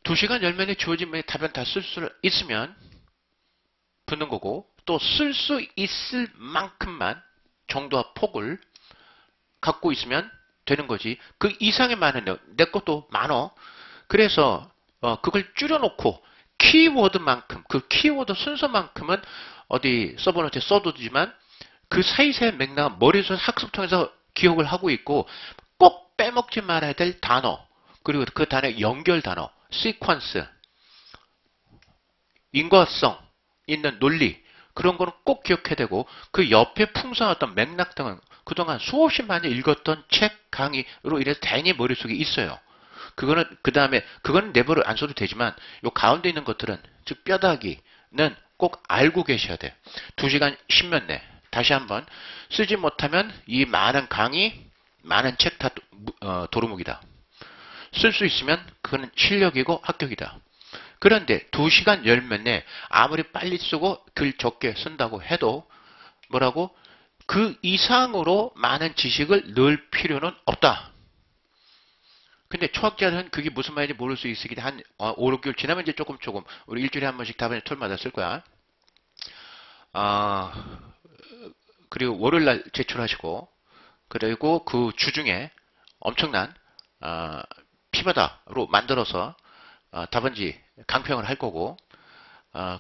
2시간 열면에 주어진 답변 다 쓸 수 있으면 붙는 거고 또 쓸 수 있을 만큼만 정도와 폭을 갖고 있으면 되는 거지. 그 이상의 많은 내 것도 많어. 그래서 그걸 줄여놓고 키워드만큼 그 키워드 순서만큼은 어디 서브노트에 써두지만 그 사이사이 맥락은 머릿속 학습 통해서 기억을 하고 있고 꼭 빼먹지 말아야 될 단어 그리고 그 단어의 연결 단어 시퀀스 인과성 있는 논리 그런 거는 꼭 기억해야 되고 그 옆에 풍성했던 맥락 등은 그동안 수없이 많이 읽었던 책 강의로 인해서 다행히 머릿속에 있어요. 그거는 그 다음에 그건 내버려 안 써도 되지만 요 가운데 있는 것들은 즉 뼈다귀는 꼭 알고 계셔야 돼. 2시간 10몇 내 다시 한번 쓰지 못하면 이 많은 강의 많은 책 다 도루묵이다. 쓸 수 있으면 그거는 실력이고 합격이다. 그런데 2시간 열몇 내 아무리 빨리 쓰고 글 적게 쓴다고 해도 뭐라고? 그 이상으로 많은 지식을 넣을 필요는 없다. 근데 초학자들은 그게 무슨 말인지 모를 수 있으기 한 5, 6개월 지나면 이제 조금 우리 일주일에 한 번씩 답안지 톨마다 쓸 거야. 그리고 월요일날 제출하시고 그리고 그 주중에 엄청난 피바다로 만들어서 답안지 강평을 할 거고,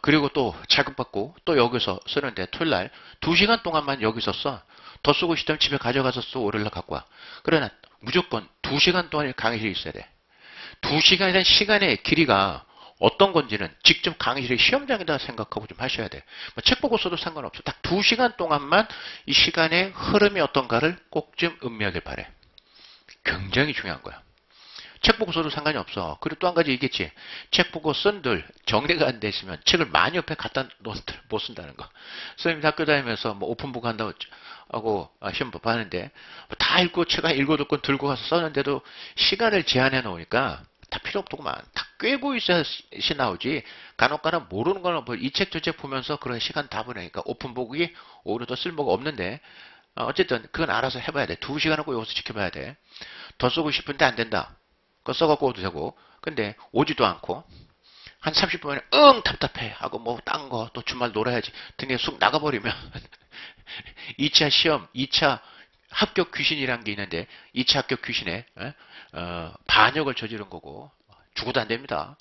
그리고 또 자극받고 또 여기서 쓰는데 토요일날 2시간 동안만 여기서 써. 더 쓰고 싶다면 집에 가져가서 써. 월요일날 갖고 와. 그러나 무조건 2시간 동안 강의실에 있어야 돼. 2시간이라는 시간의 길이가 어떤 건지는 직접 강의실의 시험장에다 생각하고 좀 하셔야 돼. 책 보고 써도 상관없어. 딱 2시간 동안만 이 시간의 흐름이 어떤가를 꼭 좀 음미하길 바래. 굉장히 중요한 거야. 책 보고 써도 상관이 없어. 그리고 또 한 가지 얘기했지. 책 보고 쓴들 정리가 안 돼 있으면 책을 많이 옆에 갖다 놓은들 못 쓴다는 거. 선생님이 학교 다니면서 뭐 오픈북 한다고 하고 시험 하는데 다 읽고 책 한 7-8권 들고 가서 썼는데도 시간을 제한해 놓으니까 다 필요 없더구만. 다 꿰고 있어야지 나오지. 간혹가다 모르는 거는 이 책 저 책 보면서 그런 시간 다 보내니까 오픈북이 오히려 더 쓸모가 없는데 어쨌든 그건 알아서 해봐야 돼. 2시간은 꼭 여기서 지켜봐야 돼. 더 쓰고 싶은데 안 된다. 그거 써갖고 오도 되고. 근데 오지도 않고 한 30분에 답답해 하고 뭐 딴 거 또 주말 놀아야지 등에 쑥 나가버리면 2차 시험, 2차 합격 귀신이란 게 있는데 2차 합격 귀신에 반역을 저지른 거고 죽어도 안 됩니다.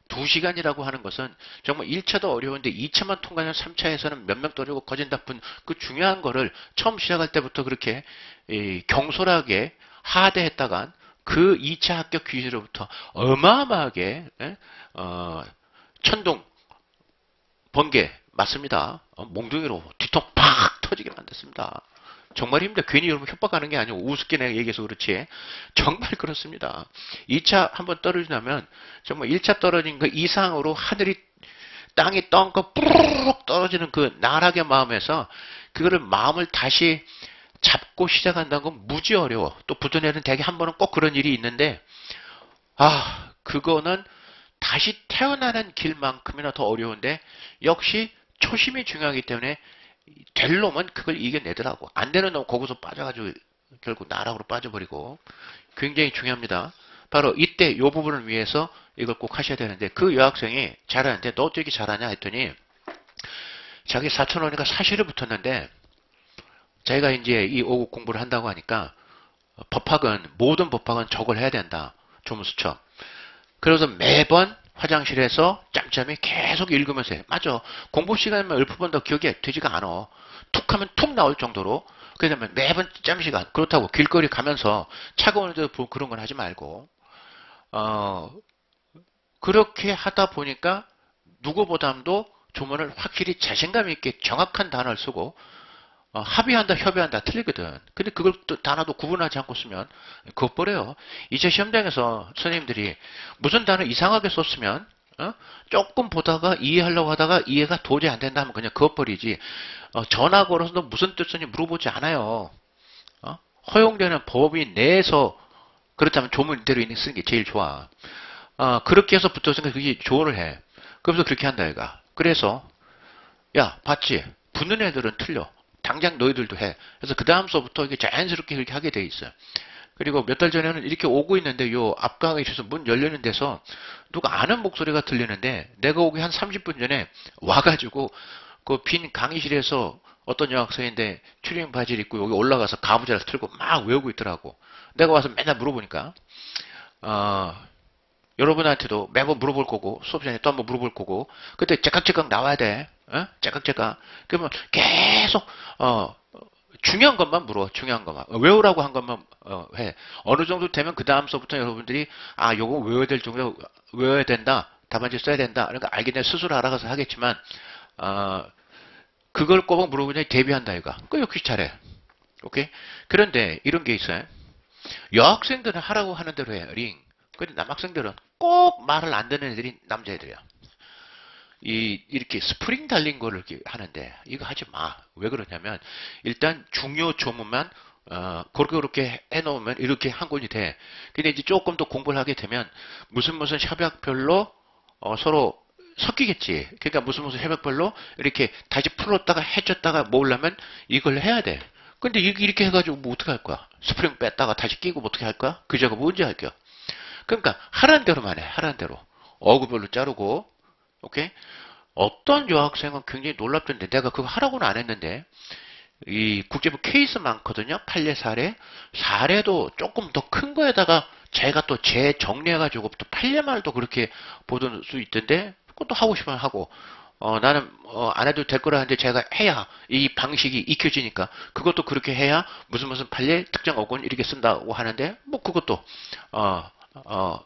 2시간이라고 하는 것은 정말 1차도 어려운데 2차만 통과하면 3차에서는 몇 명 떨어지고 거진다 분 그 중요한 거를 처음 시작할 때부터 그렇게 경솔하게 하대했다간 그 2차 합격 귀신으로부터 어마어마하게 천둥 번개 맞습니다. 몽둥이로 뒤통 팍 터지게 만들었습니다. 정말 힘들다. 괜히 여러분 협박하는 게 아니고 우습게 내가 얘기해서 그렇지. 정말 그렇습니다. 2차 한번 떨어지면 정말 1차 떨어진 그 이상으로 하늘이 땅이 떵거 뿌르륵 떨어지는 그 나락의 마음에서 그거를 마음을 다시 잡고 시작한다는 건 무지 어려워. 또 부전에는 대개 한 번은 꼭 그런 일이 있는데 그거는 다시 태어나는 길만큼이나 더 어려운데 역시 초심이 중요하기 때문에 될 놈은 그걸 이겨내더라고. 안 되는 놈은 거기서 빠져가지고 결국 나락으로 빠져버리고 굉장히 중요합니다. 바로 이때 이 부분을 위해서 이걸 꼭 하셔야 되는데 그 여학생이 잘하는데 너 어떻게 잘하냐 했더니 자기 사촌언니가 사시를 붙었는데 자기가 이제 이 5급 공부를 한다고 하니까 모든 법학은 저걸 해야 된다. 조문수첩. 그래서 매번 화장실에서 짬짬이 계속 읽으면서 해. 맞아. 공부 시간이면 얼프번더 기억이 되지가 않아. 툭 하면 툭 나올 정도로. 그러면 매번 짬시간. 그렇다고 길거리 가면서 차가운 데도 그런 건 하지 말고. 그렇게 하다 보니까 누구보다도 조문을 확실히 자신감 있게 정확한 단어를 쓰고 합의한다, 협의한다 틀리거든. 근데 그걸 또 단어도 구분하지 않고 쓰면 그것 버려요. 이제 시험장에서 선생님들이 무슨 단어 이상하게 썼으면 조금 보다가 이해하려고 하다가 이해가 도저히 안 된다 하면 그냥 그것 버리지. 전화 걸어서 무슨 뜻이니 물어보지 않아요. 허용되는 법이 내에서 그렇다면 조문대로 쓰는 게 제일 좋아. 그렇게 해서 붙었으니까 그게 조언을 해. 그러면서 그렇게 한다 얘가. 그래서 야 봤지? 붙는 애들은 틀려. 당장 너희들도 해. 그래서 그 다음서부터 이게 자연스럽게 그렇게 하게 돼 있어요. 그리고 몇 달 전에는 이렇게 오고 있는데 요 앞강에 있어서 문 열리는 데서 누가 아는 목소리가 들리는데 내가 오기 한 30분 전에 와가지고 그 빈 강의실에서 어떤 여학생인데 추리닝 바지를 입고 여기 올라가서 가부좌를 틀고 막 외우고 있더라고. 내가 와서 맨날 물어보니까 여러분한테도 매번 물어볼 거고 수업 전에 또 한번 물어볼 거고 그때 째깍째깍 나와야 돼. 째깍째깍. 그러면 계속 중요한 것만 물어. 중요한 것만. 외우라고 한 것만 해. 어느 정도 되면 그 다음서부터 여러분들이 요거 외워야 될 정도 외워야 된다. 답안지 써야 된다. 그러니까 알게 되면 스스로 알아가서 하겠지만 그걸 꼬박 물어보냐 대비한다 이거. 그 역시 잘해. 오케이? 그런데 이런 게 있어요. 여학생들은 하라고 하는 대로 해. 링. 근데 남학생들은 꼭 말을 안 듣는 애들이 남자애들이야. 이렇게 스프링 달린 거를 이렇게 하는데 이거 하지 마. 왜 그러냐면 일단 중요 조문만 그렇게 해놓으면 이렇게 한 권이 돼. 근데 이제 조금 더 공부를 하게 되면 무슨 협약별로 서로 섞이겠지. 그러니까 무슨 협약별로 이렇게 다시 풀었다가 해줬다가 모으려면 이걸 해야 돼. 근데 이렇게 해가지고 뭐 어떻게 할 거야? 스프링 뺐다가 다시 끼고 뭐 어떻게 할 거야? 그 작업 언제 할게요? 그러니까 하라는 대로만 해. 하라는 대로. 어구별로 자르고 오케이? 어떤 여학생은 굉장히 놀랍던데 내가 그거 하라고는 안 했는데 이 국제부 케이스 많거든요. 판례 사례. 사례도 조금 더 큰 거에다가 제가 또 재정리해가지고 또 팔려말도 그렇게 보던 수 있던데, 그것도 하고 싶으면 하고, 나는 안 해도 될 거라 하는데 제가 해야 이 방식이 익혀지니까 그것도 그렇게 해야 무슨 판례 특정 어군 이렇게 쓴다고 하는데 뭐 그것도 어, 어,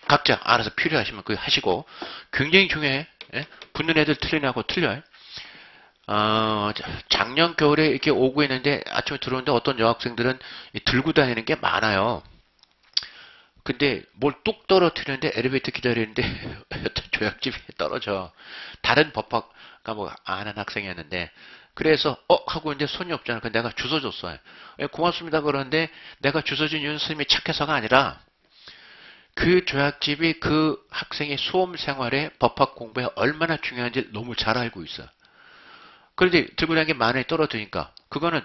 각자 알아서 필요하시면 그거 하시고 굉장히 중요해. 예? 붙는 애들 틀리냐고 틀려요. 작년 겨울에 이렇게 오고 있는데 아침에 들어오는데 어떤 여학생들은 들고 다니는 게 많아요. 근데 뭘 뚝 떨어뜨리는데 엘리베이터 기다리는데 조약집이 떨어져. 다른 법학 과목 아는 학생이었는데 그래서 하고 이제 손이 없잖아. 그래서 내가 주워 줬어요. 고맙습니다 그러는데 내가 주워 준 이유는 선생님이 착해서가 아니라 그 조약집이 그 학생의 수험 생활에 법학 공부에 얼마나 중요한지 너무 잘 알고 있어. 그런데 들고 다니는 게 많이 떨어지니까 그거는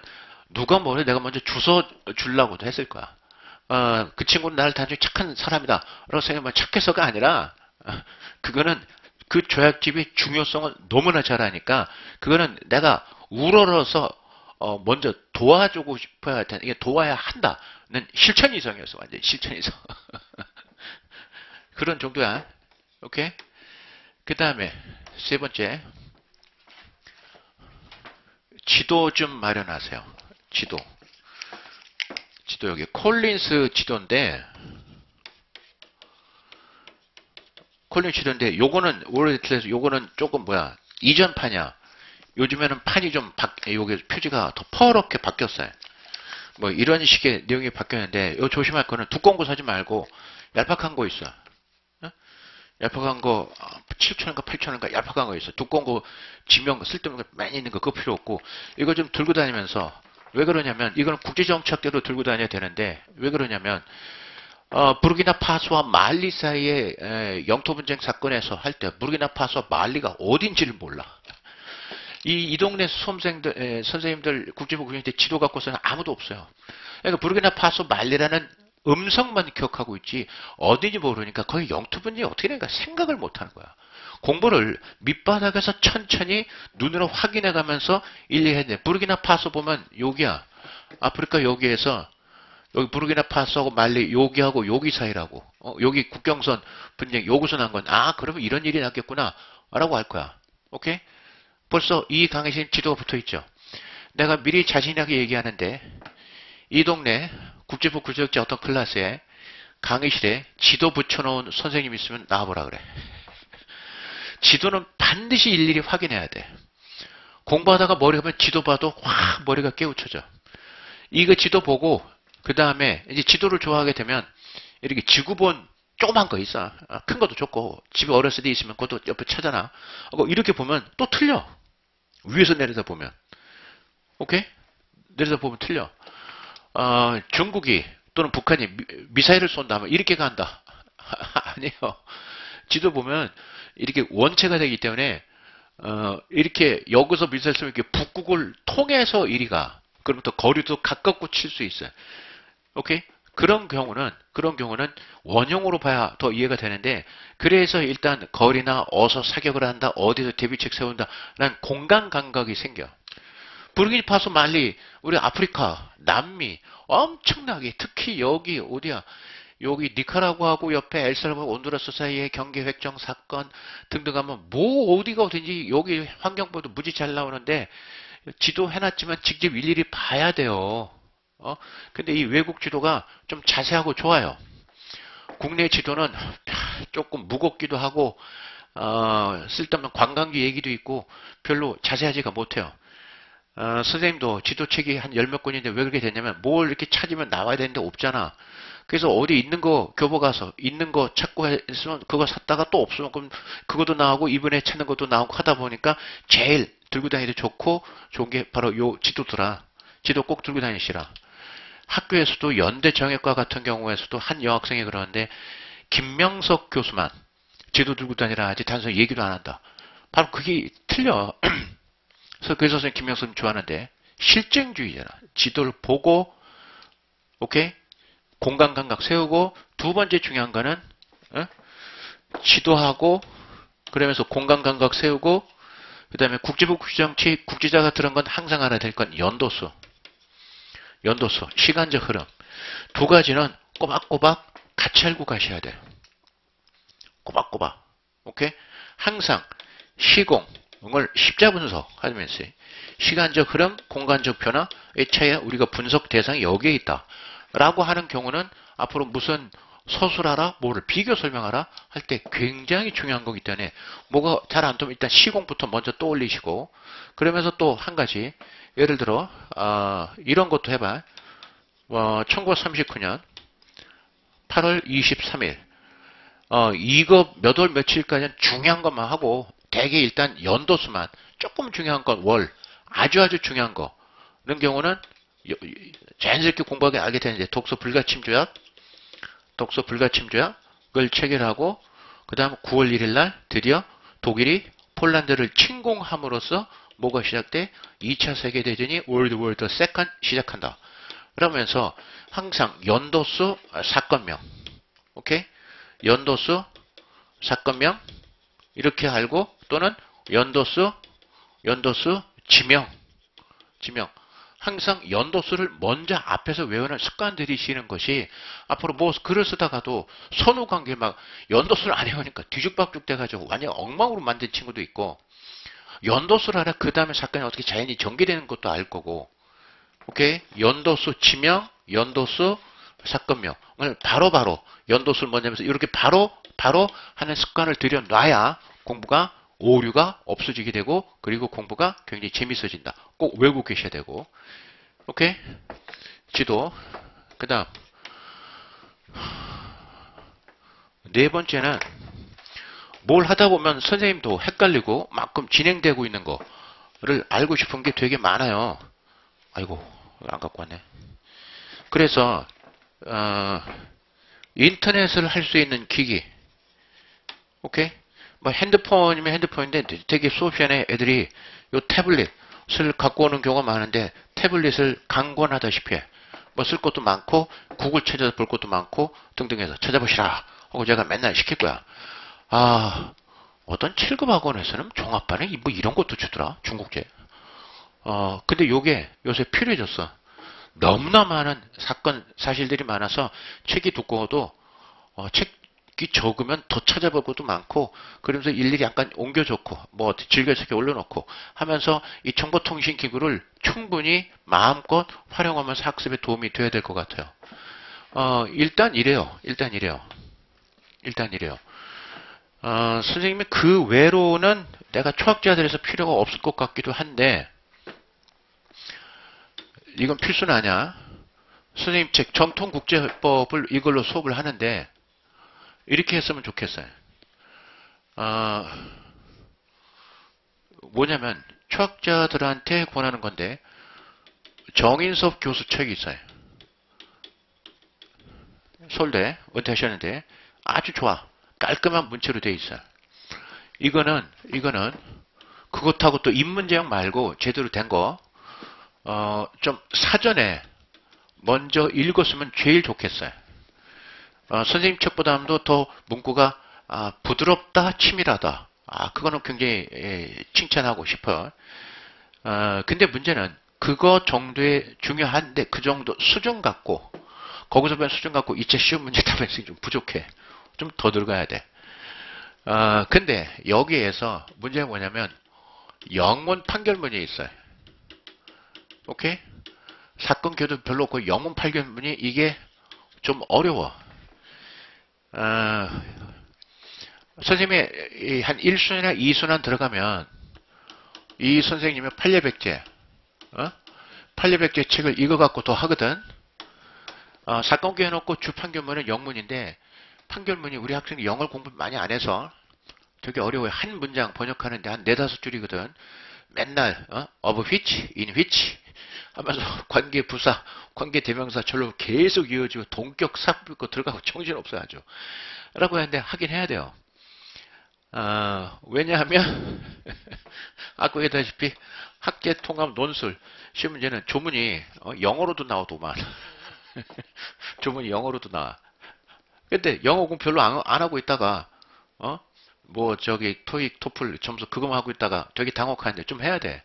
누가 뭐래 내가 먼저 주워 주려고도 했을 거야. 그 친구는 나를 단순히 착한 사람이다 라고 생각하면 착해서가 아니라 그거는 그 조약집의 중요성을 너무나 잘 아니까 그거는 내가 우러러서 먼저 도와주고 싶어야 할 텐데 이게 도와야 한다는 실천 이성이었어. 완전 실천 이성. 그런 정도야. 오케이? 그 다음에 세 번째 지도 좀 마련하세요. 지도 여기 콜린스 지도인데 요거는 오래돼서 요거는 조금 뭐야 이전판이야. 요즘에는 판이 좀 요게 표지가 더 퍼렇게 바뀌었어요. 뭐 이런 식의 내용이 바뀌었는데 요 조심할 거는 두꺼운 거 사지 말고 얄팍한 거 있어. 얄팍한 거 7,000원인가 8,000원인가 얄팍한 거 있어. 두꺼운 거 지명 쓸데없는 거 많이 있는 거 그거 필요 없고 이거 좀 들고 다니면서 왜 그러냐면 이거는 국제정착대로 들고 다녀야 되는데 왜 그러냐면 부르키나파소와 말리 사이에 영토 분쟁 사건에서 할 때 부르키나파소와 말리가 어딘지를 몰라. 이 동네 수험생들 선생님들 국제부 국영대 지도 갖고서는 아무도 없어요. 그러니까 부르키나파소 말리라는 음성만 기억하고 있지 어딘지 모르니까 거의 영토 분쟁이 어떻게 되니까 생각을 못하는 거야. 공부를 밑바닥에서 천천히 눈으로 확인해가면서 일일이 해야 돼. 부르키나파소 보면 여기야. 아프리카 여기에서 여기 부르키나파소하고 말리 여기하고 여기 사이라고. 여기 국경선 분쟁 여기서 난 건 그러면 이런 일이 났겠구나 라고 할 거야. 오케이? 벌써 이 강의실 지도가 붙어있죠. 내가 미리 자신있게 얘기하는데 이 동네 국제부 국제적지 어떤 클래스에 강의실에 지도 붙여놓은 선생님 있으면 나와보라 그래. 지도는 반드시 일일이 확인해야 돼. 공부하다가 머리 가면 지도 봐도 확 머리가 깨우쳐져. 이거 지도 보고 그 다음에 이제 지도를 좋아하게 되면 이렇게 지구본 조그만 거 있어. 큰 것도 좋고 집에 어렸을 때 있으면 그것도 옆에 찾아놔. 이렇게 보면 또 틀려. 위에서 내려다 보면. 오케이? 내려다 보면 틀려. 중국이 또는 북한이 미사일을 쏜다 하면 이렇게 간다. 아니에요. 지도 보면 이렇게 원체가 되기 때문에 이렇게 여기서 미사일 쏘면 이렇게 북극을 통해서 이리 가. 그러면 또 거리도 가깝고 칠 수 있어요. 오케이? 그런 경우는 원형으로 봐야 더 이해가 되는데 그래서 일단 거리나 어디서 사격을 한다, 어디서 대비책 세운다 라는 공간 감각이 생겨. 부르키나파소 말리, 우리 아프리카, 남미 엄청나게 특히 여기 어디야? 여기 니카라구아하고 옆에 엘살바도르 온두라스 사이의 경계 획정 사건 등등 하면 뭐 어디가 어딘지 여기 환경보도 무지 잘 나오는데 지도 해놨지만 직접 일일이 봐야 돼요. 근데 이 외국 지도가 좀 자세하고 좋아요. 국내 지도는 조금 무겁기도 하고 쓸데없는 관광지 얘기도 있고 별로 자세하지가 못해요. 선생님도 지도책이 한 열 몇 권인데 왜 그렇게 됐냐면 뭘 이렇게 찾으면 나와야 되는데 없잖아. 그래서 어디 있는 거 교보 가서 있는 거 찾고 했으면 그거 샀다가 또 없으면 그럼 그것도 나오고 이번에 찾는 것도 나오고 하다 보니까 제일 들고 다니기 좋고 좋은 게 바로 요 지도더라. 지도 꼭 들고 다니시라. 학교에서도 연대 정예과 같은 경우에서도 한 여학생이 그러는데 김명석 교수만 지도 들고 다니라 하지 단순히 얘기도 안 한다. 바로 그게 틀려. 그래서 그 선생님 김명석 좋아하는데 실증주의잖아. 지도를 보고 오케이? 공간 감각 세우고 두 번째 중요한 거는 지도하고 그러면서 공간 감각 세우고 그 다음에 국제부 국제정치 국제자가 들은 건 항상 알아야 될 건 연도수 시간적 흐름 두 가지는 꼬박꼬박 같이 알고 가셔야 돼. 꼬박꼬박. 오케이? 항상 시공을 십자 분석하면서 시간적 흐름, 공간적 변화의 차이에 우리가 분석 대상이 여기에 있다. 라고 하는 경우는 앞으로 무슨 서술하라, 뭐를 비교 설명하라 할 때 굉장히 중요한 거기 때문에 뭐가 잘 안 되면 일단 시공부터 먼저 떠올리시고 그러면서 또 한 가지 예를 들어 이런 것도 해봐. 1939년 8월 23일 이거 몇 월 며칠까지는 중요한 것만 하고 대개 일단 연도수만 조금 중요한 건 월 아주 중요한 거 그런 경우는 자연스럽게 공부하게 알게 되는 독서 불가침조약 을 체결하고 그 다음 9월 1일 날 드디어 독일이 폴란드를 침공함으로써 뭐가 시작돼? 2차 세계대전이 월드 워 세컨드 시작한다. 그러면서 항상 연도수 사건명 오케이? 연도수 사건명 이렇게 알고 또는 연도수 지명 항상 연도수를 먼저 앞에서 외우는 습관 들이시는 것이 앞으로 뭐 글을 쓰다가도 선후관계 막 연도수를 안 외우니까 뒤죽박죽 돼가지고 완전 엉망으로 만든 친구도 있고 연도수를 알아 그 다음에 사건이 어떻게 자연히 전개되는 것도 알 거고 오케이? 연도수 지명, 연도수 사건명을 바로바로 연도수를 먼저 하면서 이렇게 바로 하는 습관을 들여놔야 공부가 오류가 없어지게 되고 그리고 공부가 굉장히 재밌어진다. 꼭 외우고 계셔야 되고 오케이? 지도 그 다음 네 번째는 뭘 하다 보면 선생님도 헷갈리고 만큼 진행되고 있는 거를 알고 싶은 게 되게 많아요. 아이고 안 갖고 왔네. 그래서 인터넷을 할 수 있는 기기 오케이? 뭐 핸드폰이면 핸드폰인데 되게 수업 시간에 애들이 요 태블릿을 갖고 오는 경우가 많은데 태블릿을 강권하다시피 뭐 쓸 것도 많고 구글 찾아서 볼 것도 많고 등등해서 찾아보시라 하고 제가 맨날 시킬 거야. 어떤 7급 학원에서는 종합반에 뭐 이런 것도 주더라. 중국제. 근데 요게 요새 필요해졌어. 너무나 많은 사실들이 많아서 책이 두꺼워도 책이 적으면 더 찾아볼 것도 많고 그러면서 일일이 약간 옮겨놓고 뭐 즐겨찾기 올려놓고 하면서 이 정보통신기구를 충분히 마음껏 활용하면서 학습에 도움이 돼야 될 것 같아요. 일단 이래요. 선생님이 그 외로는 내가 초학자들에서 필요가 없을 것 같기도 한데 이건 필수는 아니야. 선생님 책 정통국제법을 이걸로 수업을 하는데 이렇게 했으면 좋겠어요. 뭐냐면 초학자들한테 권하는 건데 정인섭 교수 책이 있어요. 서울대 은퇴하셨는데 아주 좋아. 깔끔한 문체로 되어 있어요. 이거는 그것하고 또 입문제형 말고 제대로 된 거 좀 사전에 먼저 읽었으면 제일 좋겠어요. 선생님 책보다도 더 문구가 부드럽다, 치밀하다. 그거는 굉장히 칭찬하고 싶어요. 근데 문제는 그거 정도의 중요한데 그 정도 수준 갖고 거기서 배운 수준 갖고 2차 시험 문제 답변이 좀 부족해. 좀 더 들어가야 돼. 근데 여기에서 문제가 뭐냐면 영문 판결문이 있어요. 오케이? 사건 교도 별로 없고 영문 판결문이 이게 좀 어려워. 선생님이 한 1순위나 2순위 들어가면 이 선생님의 판례백제 800제 책을 이거 갖고 더 하거든. 사건기 해놓고 주판결문은 영문인데 판결문이 우리 학생이 영어를 공부 많이 안 해서 되게 어려워요. 한 문장 번역하는데 한 4-5줄이거든. 맨날 of which, in which 하면서 관계 부사, 관계 대명사 절로 계속 이어지고 동격 삽입고 들어가고 정신없어요 아주. 라고 하는데 하긴 해야 돼요. 왜냐하면 아까 얘기했다시피 학계통합 논술 시험 문제는 조문이 영어로도 나오더만. 조문이 영어로도 나와. 근데 영어 공부 별로 안 하고 있다가 뭐 저기 토익 토플 점수 그거만 하고 있다가 되게 당혹하는데 좀 해야 돼.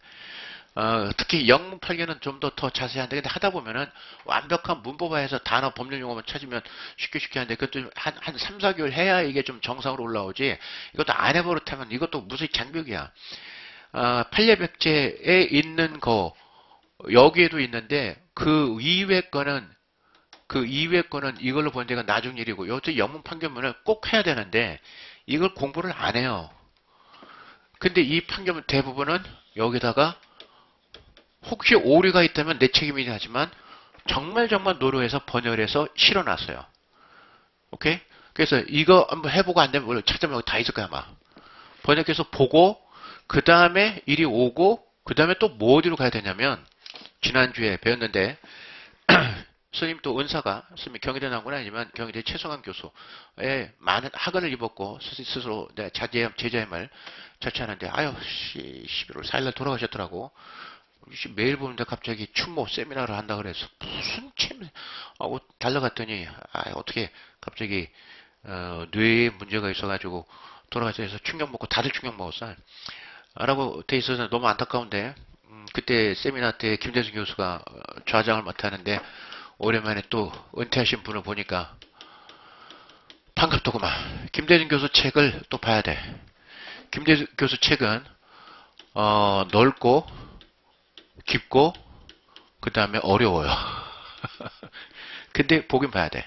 특히 영문 판결은 좀 더 자세한데, 근데 하다 보면은 완벽한 문법화해서 단어 법률 용어만 찾으면 쉽게 하는데, 그것도 한 3, 4개월 해야 이게 좀 정상으로 올라오지, 이것도 안 해버릇하면 이것도 무수히 장벽이야. 판례백제에 있는 거, 여기에도 있는데, 그 이외 거는 이걸로 본 데가 나중 일이고, 여튼 영문 판결문을 꼭 해야 되는데, 이걸 공부를 안 해요. 근데 이 판결문 대부분은 여기다가 혹시 오류가 있다면 내 책임이긴 하지만 정말 노력해서 번역을 해서 실어놨어요. 오케이? 그래서 이거 한번 해보고 안 되면 원래 찾아보면 다 있을 거야 아마. 번역해서 보고 그 다음에 일이 오고 그 다음에 또 뭐 어디로 가야 되냐면 지난주에 배웠는데 스님 또 은사가 스님이 경희대 나온 건 아니지만 경희대 최성환 교수의 많은 학원을 입었고 스스로 제자임을 자처하는데 아유 11월 4일날 돌아가셨더라고. 매일 보는데 갑자기 추모 세미나를 한다 그래서 무슨 하고 달려갔더니 어떻게 갑자기 뇌에 문제가 있어가지고 돌아가셔서 충격 먹고 다들 충격 먹었어. 라고 돼 있어서 너무 안타까운데 그때 세미나 때 김대중 교수가 좌장을 맡았는데 오랜만에 또 은퇴하신 분을 보니까 반갑더구만. 김대중 교수 책을 또 봐야 돼. 김대중 교수 책은 넓고 깊고 그 다음에 어려워요. 근데 보긴 봐야 돼.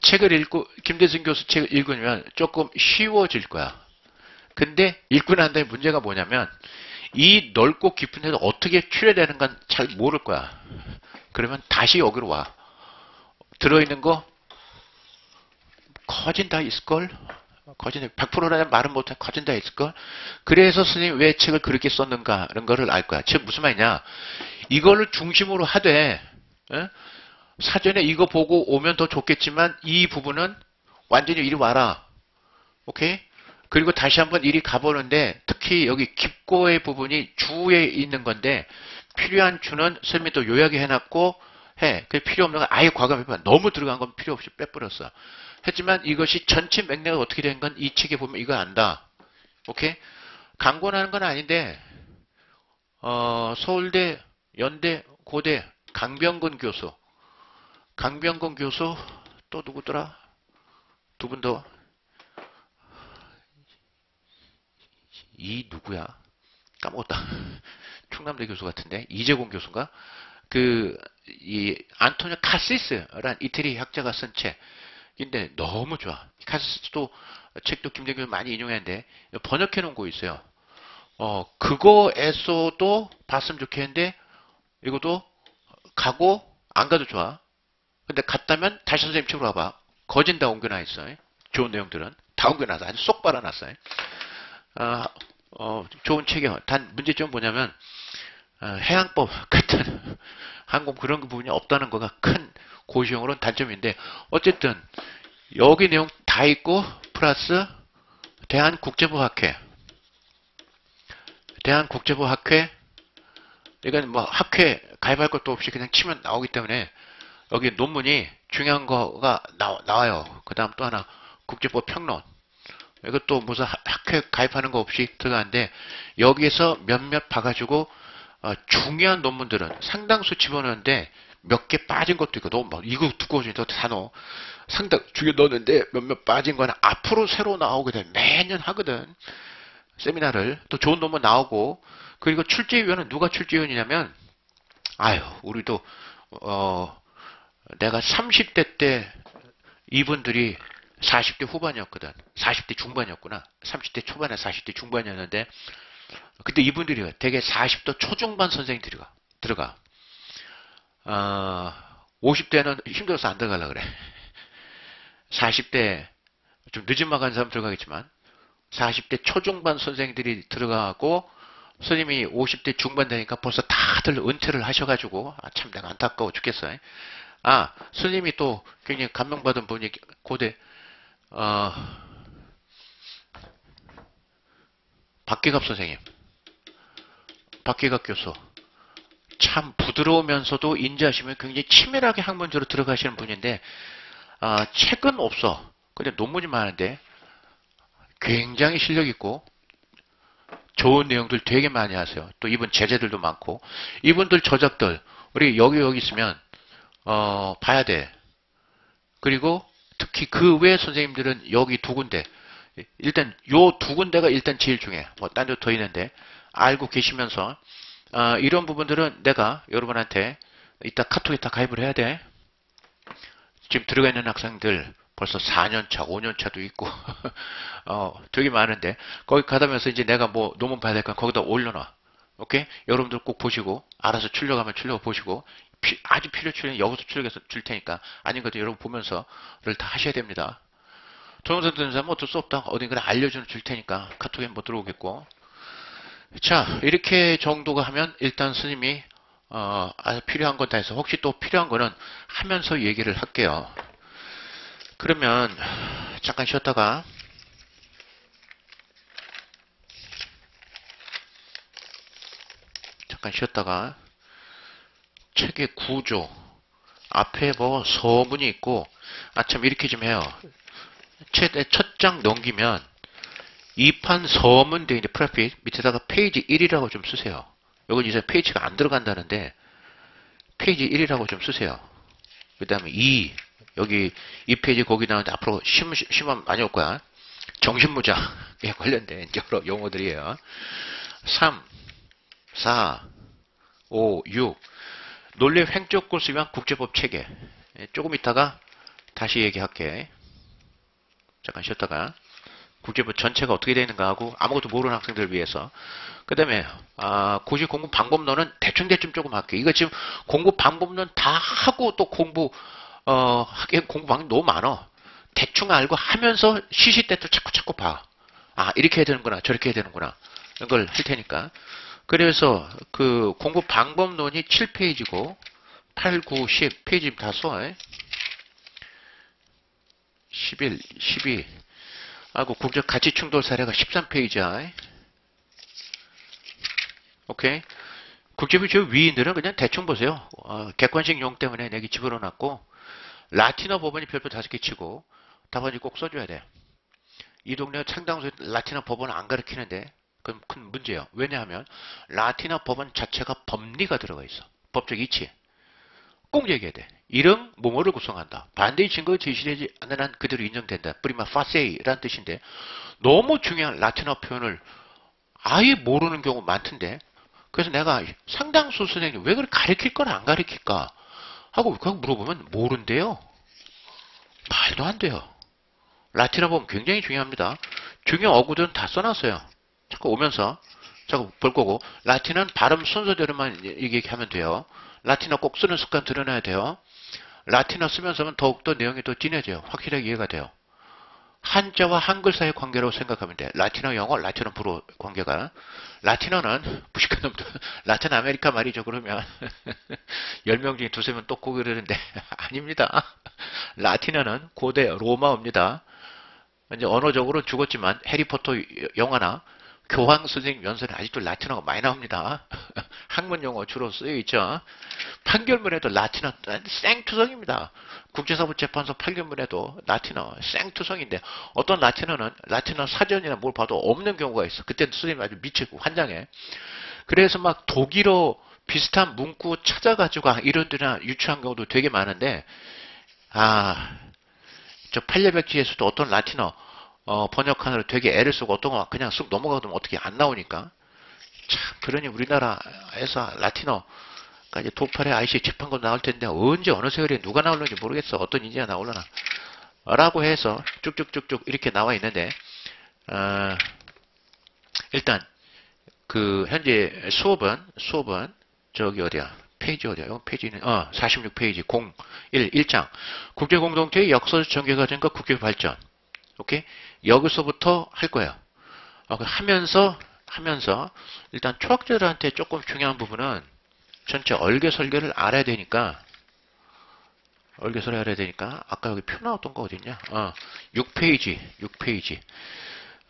책을 읽고 김대중 교수 책을 읽으면 조금 쉬워질 거야. 근데 읽고 난 다음에 문제가 뭐냐면 이 넓고 깊은 데서 어떻게 추려되는 건 잘 모를 거야. 그러면 다시 여기로 와. 들어있는 거 거진 다 있을걸? 거진 100%라는 말은 못해 거진 다 있을걸? 그래서 스님 왜 책을 그렇게 썼는가 이런 거를 알 거야. 즉 무슨 말이냐, 이거를 중심으로 하되 사전에 이거 보고 오면 더 좋겠지만 이 부분은 완전히 이리 와라. 오케이? 그리고 다시 한번 이리 가보는데 특히 여기 깊고의 부분이 주에 있는 건데 필요한 주는 스님이 또 요약을 해놨고 해. 그 필요 없는 건 아예 과감히 너무 들어간 건 필요 없이 빼버렸어. 했지만 이것이 전체 맥락이 어떻게 된 건 이 책에 보면 이거 안다. 오케이? 강권하는 건 아닌데 서울대, 연대, 고대 강병근 교수 또 누구더라? 두 분 더. 이 누구야? 까먹었다. 충남대 교수 같은데 이재공 교수인가? 이 안토니오 카시스란 이태리 학자가 쓴 책인데 너무 좋아. 카시스도 책도 김대중 교수 많이 인용했는데 번역해 놓은 거 있어요. 그거에서도 봤으면 좋겠는데 이것도 가고 안 가도 좋아. 근데 갔다면 다시 선생님 책으로 와봐. 거진 다 옮겨놔 있어. 좋은 내용들은 다 옮겨놔서 아주 쏙 빨아놨어. 좋은 책이요. 단 문제점은 뭐냐면 해양법 같은 항공 그런 부분이 없다는 거가 큰 고시용으로는 단점인데 어쨌든 여기 내용 다 있고 플러스 대한국제부학회 이건 뭐 학회 가입할 것도 없이 그냥 치면 나오기 때문에 여기 논문이 중요한 거가 나와요. 그 다음 또 하나 국제법 평론, 이것도 무슨 학회 가입하는 거 없이 들어가는데 여기에서 몇몇 봐가지고 중요한 논문들은 상당수 집어넣는데 몇 개 빠진 것도 있고 너무 막 이거 두꺼워지니까 다 넣어. 상당 중에 넣었는데 몇몇 빠진 거는 앞으로 새로 나오게 돼. 매년 하거든. 세미나를. 또 좋은 논문 나오고. 그리고 출제위원은 누가 출제위원이냐면 우리도 내가 30대 때 이분들이 40대 후반이었거든. 40대 중반이었구나. 30대 초반에 40대 중반이었는데 그때 이분들이 되게 40대 초중반 선생님들이 들어가. 50대는 힘들어서 안 들어가려고 그래. 40대 좀 늦은 마간 사람 들어가겠지만 40대 초중반 선생님들이 들어가고 스님이 50대 중반 되니까 벌써 다들 은퇴를 하셔가지고 참 내가 안타까워 죽겠어요. 스님이 또 굉장히 감명받은 분이 고대 박기갑 선생님, 박기갑 교수. 참 부드러우면서도 인자하시면 굉장히 치밀하게 학문적으로 들어가시는 분인데 책은 없어. 근데 논문이 많은데 굉장히 실력 있고 좋은 내용들 되게 많이 하세요. 또 이분 제자들도 많고 이분들 저작들 우리 여기 있으면 봐야 돼. 그리고 특히 그 외 선생님들은 여기 두 군데 일단 요 두 군데가 일단 제일 중요해. 뭐 딴 데 더 있는데 알고 계시면서 이런 부분들은 내가 여러분한테 이따 카톡에 다 가입을 해야 돼. 지금 들어가 있는 학생들 벌써 4년차, 5년차도 있고 되게 많은데 거기 가다면서 이제 내가 뭐 논문 봐야 될까 거기다 올려놔. 오케이? 여러분들 꼭 보시고 알아서 출력하면 출력 보시고 아주 필요 출력 여기서 출력해서 줄 테니까 아닌 것도 여러분 보면서를 다 하셔야 됩니다. 동영상 듣는 사람은 어쩔 수 없다. 어딘가 알려주는 줄 테니까 카톡에 못 들어오겠고. 자, 이렇게 정도가 하면 일단 스님이 필요한 건 다 해서 혹시 또 필요한 거는 하면서 얘기를 할게요. 그러면 잠깐 쉬었다가 책의 구조 앞에 뭐 서문이 있고 참 이렇게 좀 해요. 첫 장 넘기면 2판 서문 돼 있는데 프레핏 밑에다가 페이지 1이라고 좀 쓰세요. 이건 이제 페이지가 안 들어간다는데 페이지 1이라고 좀 쓰세요. 그 다음에 2 여기 이 페이지 거기 나오는데 앞으로 시험 많이 올 거야. 정신무장에 관련된 여러 용어들이에요. 3 4 5 6 논리 횡적 골수 위한 국제법 체계. 조금 있다가 다시 얘기할게. 잠깐 쉬었다가 국제법 전체가 어떻게 되는가 하고 아무것도 모르는 학생들을 위해서. 그 다음에 고시 공부 방법론은 대충 조금 할게. 이거 지금 공부 방법론 다 하고 또 하기엔 공부 방법이 너무 많아. 대충 알고 하면서 시시때때 자꾸 봐. 이렇게 해야 되는구나 저렇게 해야 되는구나 이런 걸 할 테니까. 그래서 그 공부 방법론이 7페이지고 8, 9, 10 페이지 다 써. 11, 12 국적 가치 충돌 사례가 13페이지야. 오케이. 국제부 저 위인들은 그냥 대충 보세요. 객관식 용 때문에 내기 집어넣어놨고 라틴어 법원이 별표 5개 치고 답안지 꼭 써줘야 돼. 이 동네 상당수 라틴어 법원 안 가르치는데 그건 큰 문제예요. 왜냐하면 라틴어 법원 자체가 법리가 들어가 있어. 법적 이치. 꼭 얘기해야 돼. 이런 뭐뭐를 구성한다. 반대의 증거 제시되지 않는 한 그대로 인정된다. 프리마 파세이라는 뜻인데 너무 중요한 라틴어 표현을 아예 모르는 경우 많던데 그래서 내가 상당수 선생님 왜 그걸 가르칠 걸 안 가르칠까 하고 그거 물어보면 모른대요. 말도 안 돼요. 라틴어 보면 굉장히 중요합니다. 중요 어구들은 다 써놨어요. 자꾸 오면서 자꾸 볼 거고 라틴어는 발음 순서대로만 얘기하면 돼요. 라틴어 꼭 쓰는 습관 들여놔야 돼요. 라틴어 쓰면서는 더욱더 내용이 더 진해져요. 확실하게 이해가 돼요. 한자와 한글 사이의 관계라고 생각하면 돼. 라틴어 영어, 라틴어 불어 관계가. 라틴어는 무식한 놈들. 라틴 아메리카 말이죠. 그러면 10명 중에 2~3명 똑고 그러는데 아닙니다. 라틴어는 고대 로마어입니다. 이제 언어적으로 죽었지만 해리포터 영화나 교황 선생님 연설에 아직도 라틴어가 많이 나옵니다. 학문 용어 주로 쓰여 있죠. 판결문에도 라틴어 생투성입니다. 국제사법재판소 판결문에도 라틴어 생투성인데 어떤 라틴어는 라틴어 사전이나 뭘 봐도 없는 경우가 있어. 그때는 선생님이 아주 미치고 환장해. 그래서 막 독일어 비슷한 문구 찾아가지고 이런 데나 유추한 경우도 되게 많은데 저 팔려백지에서도 어떤 라틴어 번역하느라 되게 애를 쓰고 어떤 거 그냥 쑥 넘어가도 어떻게 안 나오니까 참 그러니 우리나라에서 라틴어 이제 독팔의 IC 재판권 나올 텐데 언제 어느 세월에 누가 나올는지 모르겠어. 어떤 인재가 나올려나 라고 해서 쭉쭉쭉쭉 이렇게 나와 있는데 일단 그 현재 수업은 저기 어디야 페이지 어디야? 페이지는 46페이지 1장 국제공동체의 역사적 전개 과정과 국제 발전. 오케이? 여기서부터 할 거예요. 하면서 일단 초학자들한테 조금 중요한 부분은 전체 얼개설계를 알아야 되니까 아까 여기 표 나왔던 거 어딨냐? 6페이지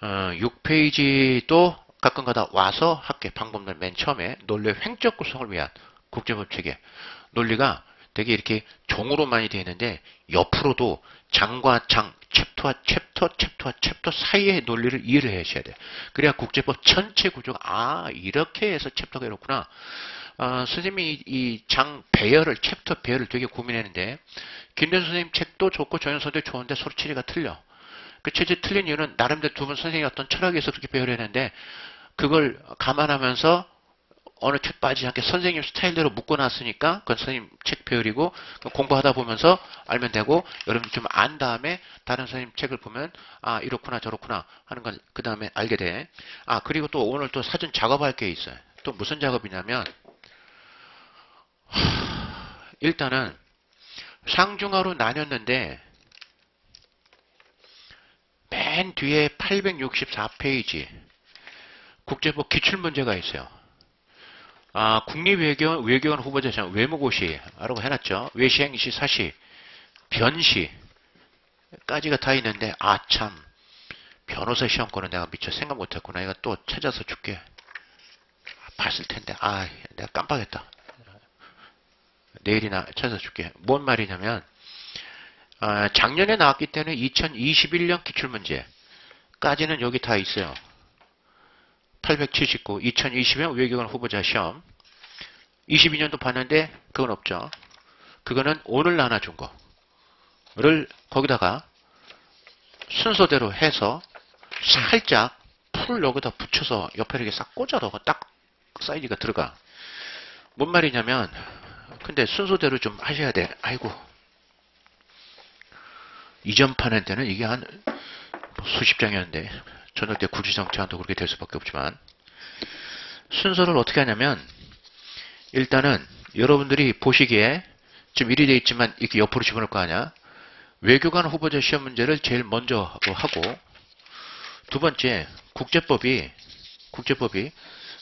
6페이지도 가끔가다 와서 할게. 방법론 맨 처음에 논리의 횡적 구성을 위한 국제법 체계. 논리가 되게 이렇게 종으로 많이 되어 있는데 옆으로도 장과 장, 챕터와 챕터 사이의 논리를 이해를 하셔야 돼요. 그래야 국제법 전체 구조가 이렇게 해서 챕터가 이렇구나. 선생님이 이 장 배열을 챕터 배열을 되게 고민했는데 김대수 선생님 책도 좋고 조현 선생도 좋은데 서로 체제가 틀려. 그 체제 틀린 이유는 나름대로 두 분 선생님이 어떤 철학에서 그렇게 배열했는데 그걸 감안하면서 어느 책 빠지지 않게 선생님 스타일대로 묶어놨으니까 그건 선생님 책 배열이고 공부하다 보면서 알면 되고 여러분이 좀 안 다음에 다른 선생님 책을 보면 이렇구나 저렇구나 하는 걸 그 다음에 알게 돼. 그리고 또 오늘 또 사전 작업할 게 있어요. 또 무슨 작업이냐면 일단은 상중하로 나눴는데 맨 뒤에 864페이지 국제법 기출문제가 있어요. 국립외교원 후보자 시험 외무고시 라고 해놨죠. 외시행시, 사시, 변시까지가 다 있는데 참 변호사 시험권은 내가 미처 생각 못했구나. 이거 또 찾아서 줄게. 봤을 텐데 내가 깜빡했다. 내일이나 찾아서 줄게. 뭔 말이냐면 작년에 나왔기 때문에 2021년 기출문제까지는 여기 다 있어요. 879 2020년 외교관 후보자 시험 22년도 봤는데 그건 없죠. 그거는 오늘 나눠준 거를 거기다가 순서대로 해서 살짝 풀 여기다 붙여서 옆에 이렇게 싹 꽂아도 딱 사이즈가 들어가. 뭔 말이냐면 근데 순서대로 좀 하셔야 돼. 아이고 이전 판엔 때는 이게 한 수십 장이었는데 저녁 때 구지정 제한도 그렇게 될 수밖에 없지만 순서를 어떻게 하냐면 일단은 여러분들이 보시기에 지금 이리 되어 있지만 이렇게 옆으로 집어넣을 거 아니야. 외교관 후보자 시험 문제를 제일 먼저 하고 두 번째 국제법이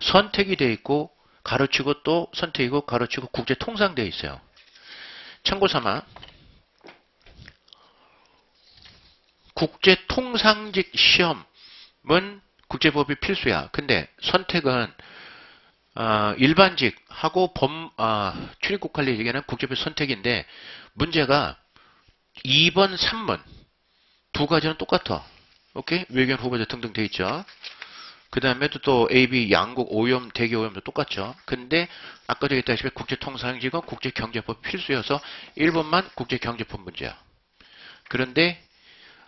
선택이 되어 있고 가로치고 또 선택이고 가로치고 국제통상 되어 있어요. 참고삼아 국제통상직 시험은 국제법이 필수야. 근데 선택은 일반직하고 출입국 관리 얘기는 국제법 선택인데 문제가 2번, 3번 두 가지는 똑같아. 오케이? 외교관 후보자 등등 돼 있죠. 그 다음에도 또 AB 양국 오염, 대기 오염도 똑같죠. 근데 아까도 얘기했다시피 국제통상직은 국제경제법 필수여서 1번만 국제경제법 문제야. 그런데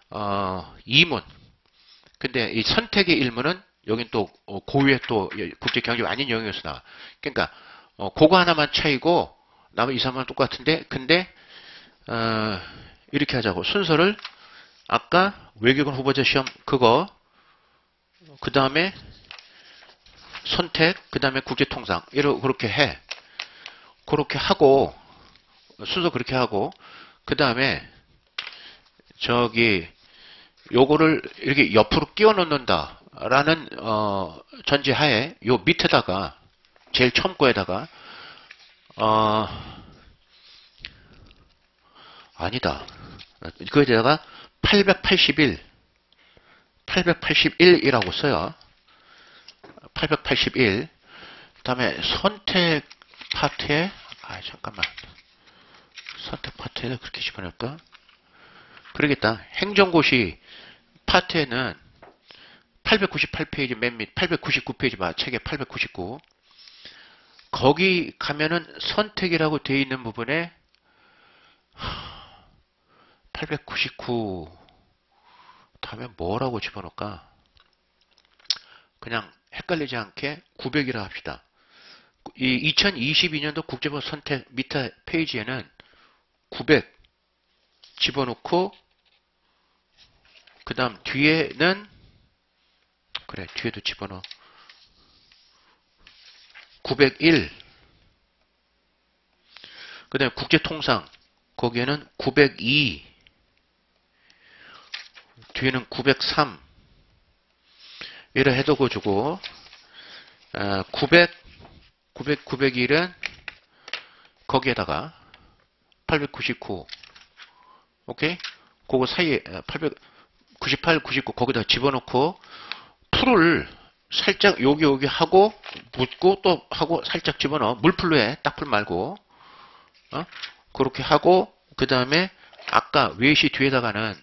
2문. 근데 이 선택의 1문은 여긴 또 고유의 또 국제경제법 아닌 영역에서 나와. 그러니까 그거 하나만 차이고 나머지 2, 3은 똑같은데 근데 이렇게 하자고. 순서를 아까 외교관 후보자 시험 그거 그 다음에 선택 그 다음에 국제통상 그렇게 해. 그렇게 하고 순서 그렇게 하고 그 다음에 요거를 이렇게 옆으로 끼워 넣는다 라는 전제하에 요 밑에다가 제일 처음 거에다가 아니다. 거기다가 881이라고 써요. 881. 다음에 선택 파트에 잠깐만. 선택 파트에 그렇게 집어넣을까? 그러겠다. 행정고시 파트에는 898페이지 맨 밑 899페이지 봐. 책에 899. 거기 가면은 선택이라고 되어 있는 부분에 899 다음에 뭐라고 집어넣을까? 그냥 헷갈리지 않게 900이라 합시다. 이 2022년도 국제법 선택 밑에 페이지에는 900 집어넣고 그 다음 뒤에는 그래 뒤에도 집어넣어 901 그 다음에 국제통상 거기에는 902 뒤에는 903 이래 해두고 901은 거기에다가 899 오케이? 그거 사이에 898, 99 거기다 집어넣고 풀을 살짝 여기 하고 묻고 또 하고 살짝 집어넣어. 물풀로 해. 딱풀 말고. 그렇게 하고 그 다음에 아까 외시 뒤에다가는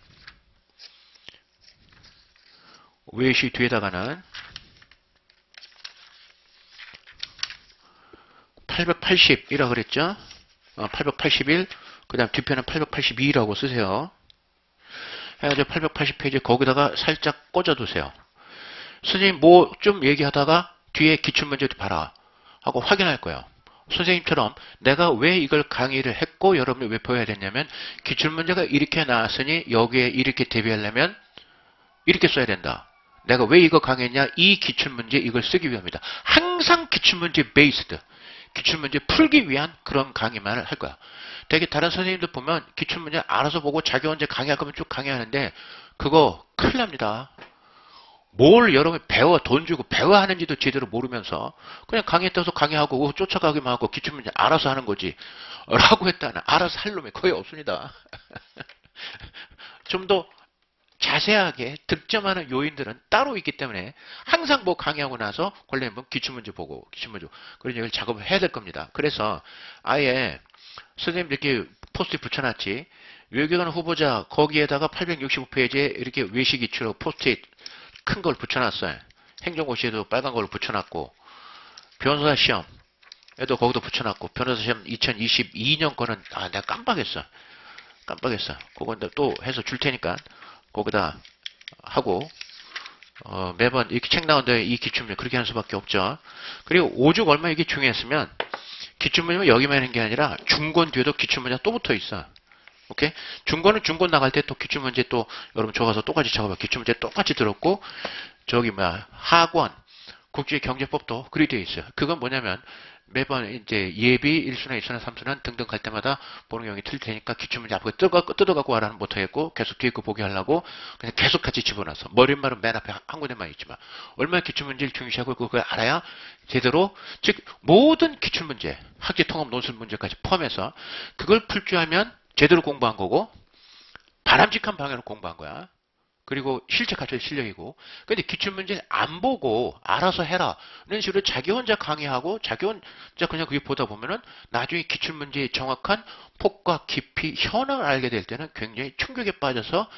880이라 그랬죠? 881, 그 다음 뒤편은 882라고 쓰세요. 해가지고 880페이지 거기다가 살짝 꽂아두세요. 선생님 뭐 좀 얘기하다가 뒤에 기출문제도 봐라 하고 확인할 거예요. 선생님처럼 내가 왜 이걸 강의를 했고 여러분이 왜 배워야 됐냐면 기출문제가 이렇게 나왔으니 여기에 이렇게 대비하려면 이렇게 써야 된다. 내가 왜 이거 강의했냐? 이 기출문제 이걸 쓰기 위함이다. 항상 기출문제 베이스드. 기출문제 풀기 위한 그런 강의만을 할 거야. 되게 다른 선생님들 보면 기출문제 알아서 보고 자기 혼자 강의할 거면 쭉 강의하는데 그거 큰일 납니다. 뭘 여러분이 배워 돈 주고 배워 하는지도 제대로 모르면서 그냥 강의에 떠서 강의하고 쫓아가기만 하고 기출문제 알아서 하는 거지 라고 했다는 알아서 할 놈이 거의 없습니다. 좀 더 자세하게 득점하는 요인들은 따로 있기 때문에 항상 뭐 강의하고 나서 걸리면 기출문제 보고 기출문제 그런 얘기를 작업을 해야 될 겁니다. 그래서 아예 선생님 이렇게 포스트잇 붙여놨지 외교관 후보자 거기에다가 865페이지에 이렇게 외시기출 포스트잇 큰 걸 붙여놨어요. 행정고시에도 빨간 걸 붙여놨고 변호사 시험에도 거기도 붙여놨고 변호사 시험 2022년 거는 내가 깜빡했어. 그건 또 해서 줄 테니까 거기다 하고 매번 이렇게 책 나온데 이 기출문제 그렇게 하는 수밖에 없죠. 그리고 오죽 얼마 이게 중요했으면 기출문제는 여기만 하는 게 아니라 중권 뒤에도 기출문제 또 붙어 있어. 오케이? 중권은 중권 나갈 때 또 기출문제 또 여러분 좋아서 똑같이 작업해. 기출문제 똑같이 들었고 저기 학원 국제경제법도 그리 되어 있어요. 그건 뭐냐면 매번 이제 예비 1수나 2수나 3수나 등등 갈 때마다 보는 경우가 틀릴 테니까 기출문제 앞에 뜯어갖고 와라는 못하겠고 계속 뒤에 거 보게 하려고 그냥 계속 같이 집어넣어서 머릿말은 맨 앞에 한 군데만 있지만 얼마나 기출문제를 중시하고 그걸 알아야 제대로 즉 모든 기출문제 학제통합 논술 문제까지 포함해서 그걸 풀 줄 알면 제대로 공부한 거고 바람직한 방향으로 공부한 거야. 그리고 실제 갖춰진 실력이고. 근데 기출문제 안 보고 알아서 해라. 이런 식으로 자기 혼자 강의하고 자기 혼자 그냥 그게 보다 보면은 나중에 기출문제의 정확한 폭과 깊이 현황을 알게 될 때는 굉장히 충격에 빠져서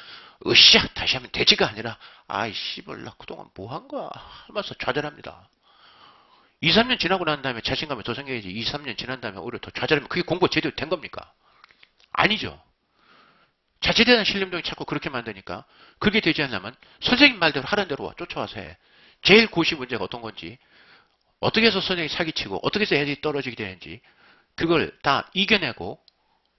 으쌰 다시 하면 되지가 아니라 아이 씨발 나 그동안 뭐 한 거야 하면서 좌절합니다. 2, 3년 지나고 난 다음에 자신감이 더 생겨야지. 2, 3년 지난 다음에 오히려 더 좌절하면 그게 공부가 제대로 된 겁니까? 아니죠. 자체에 대한 신림동이 자꾸 그렇게 만드니까 그게 되지 않으면 선생님 말대로 하라는 대로 쫓아와서 해. 제일 고시 문제가 어떤 건지 어떻게 해서 선생님이 사기치고 어떻게 해서 애들이 떨어지게 되는지 그걸 다 이겨내고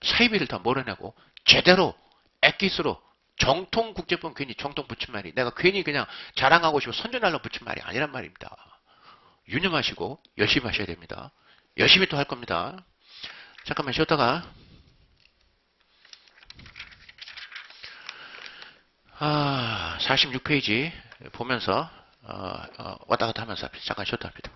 사이비를 다 몰아내고 제대로 엑기스로 정통 국제법 괜히 정통 붙인 말이 내가 괜히 그냥 자랑하고 싶어 선전하려고 붙인 말이 아니란 말입니다. 유념하시고 열심히 하셔야 됩니다. 열심히 또 할 겁니다. 잠깐만 쉬었다가 46페이지 보면서 왔다 갔다 하면서 잠깐 쉬었다 합니다.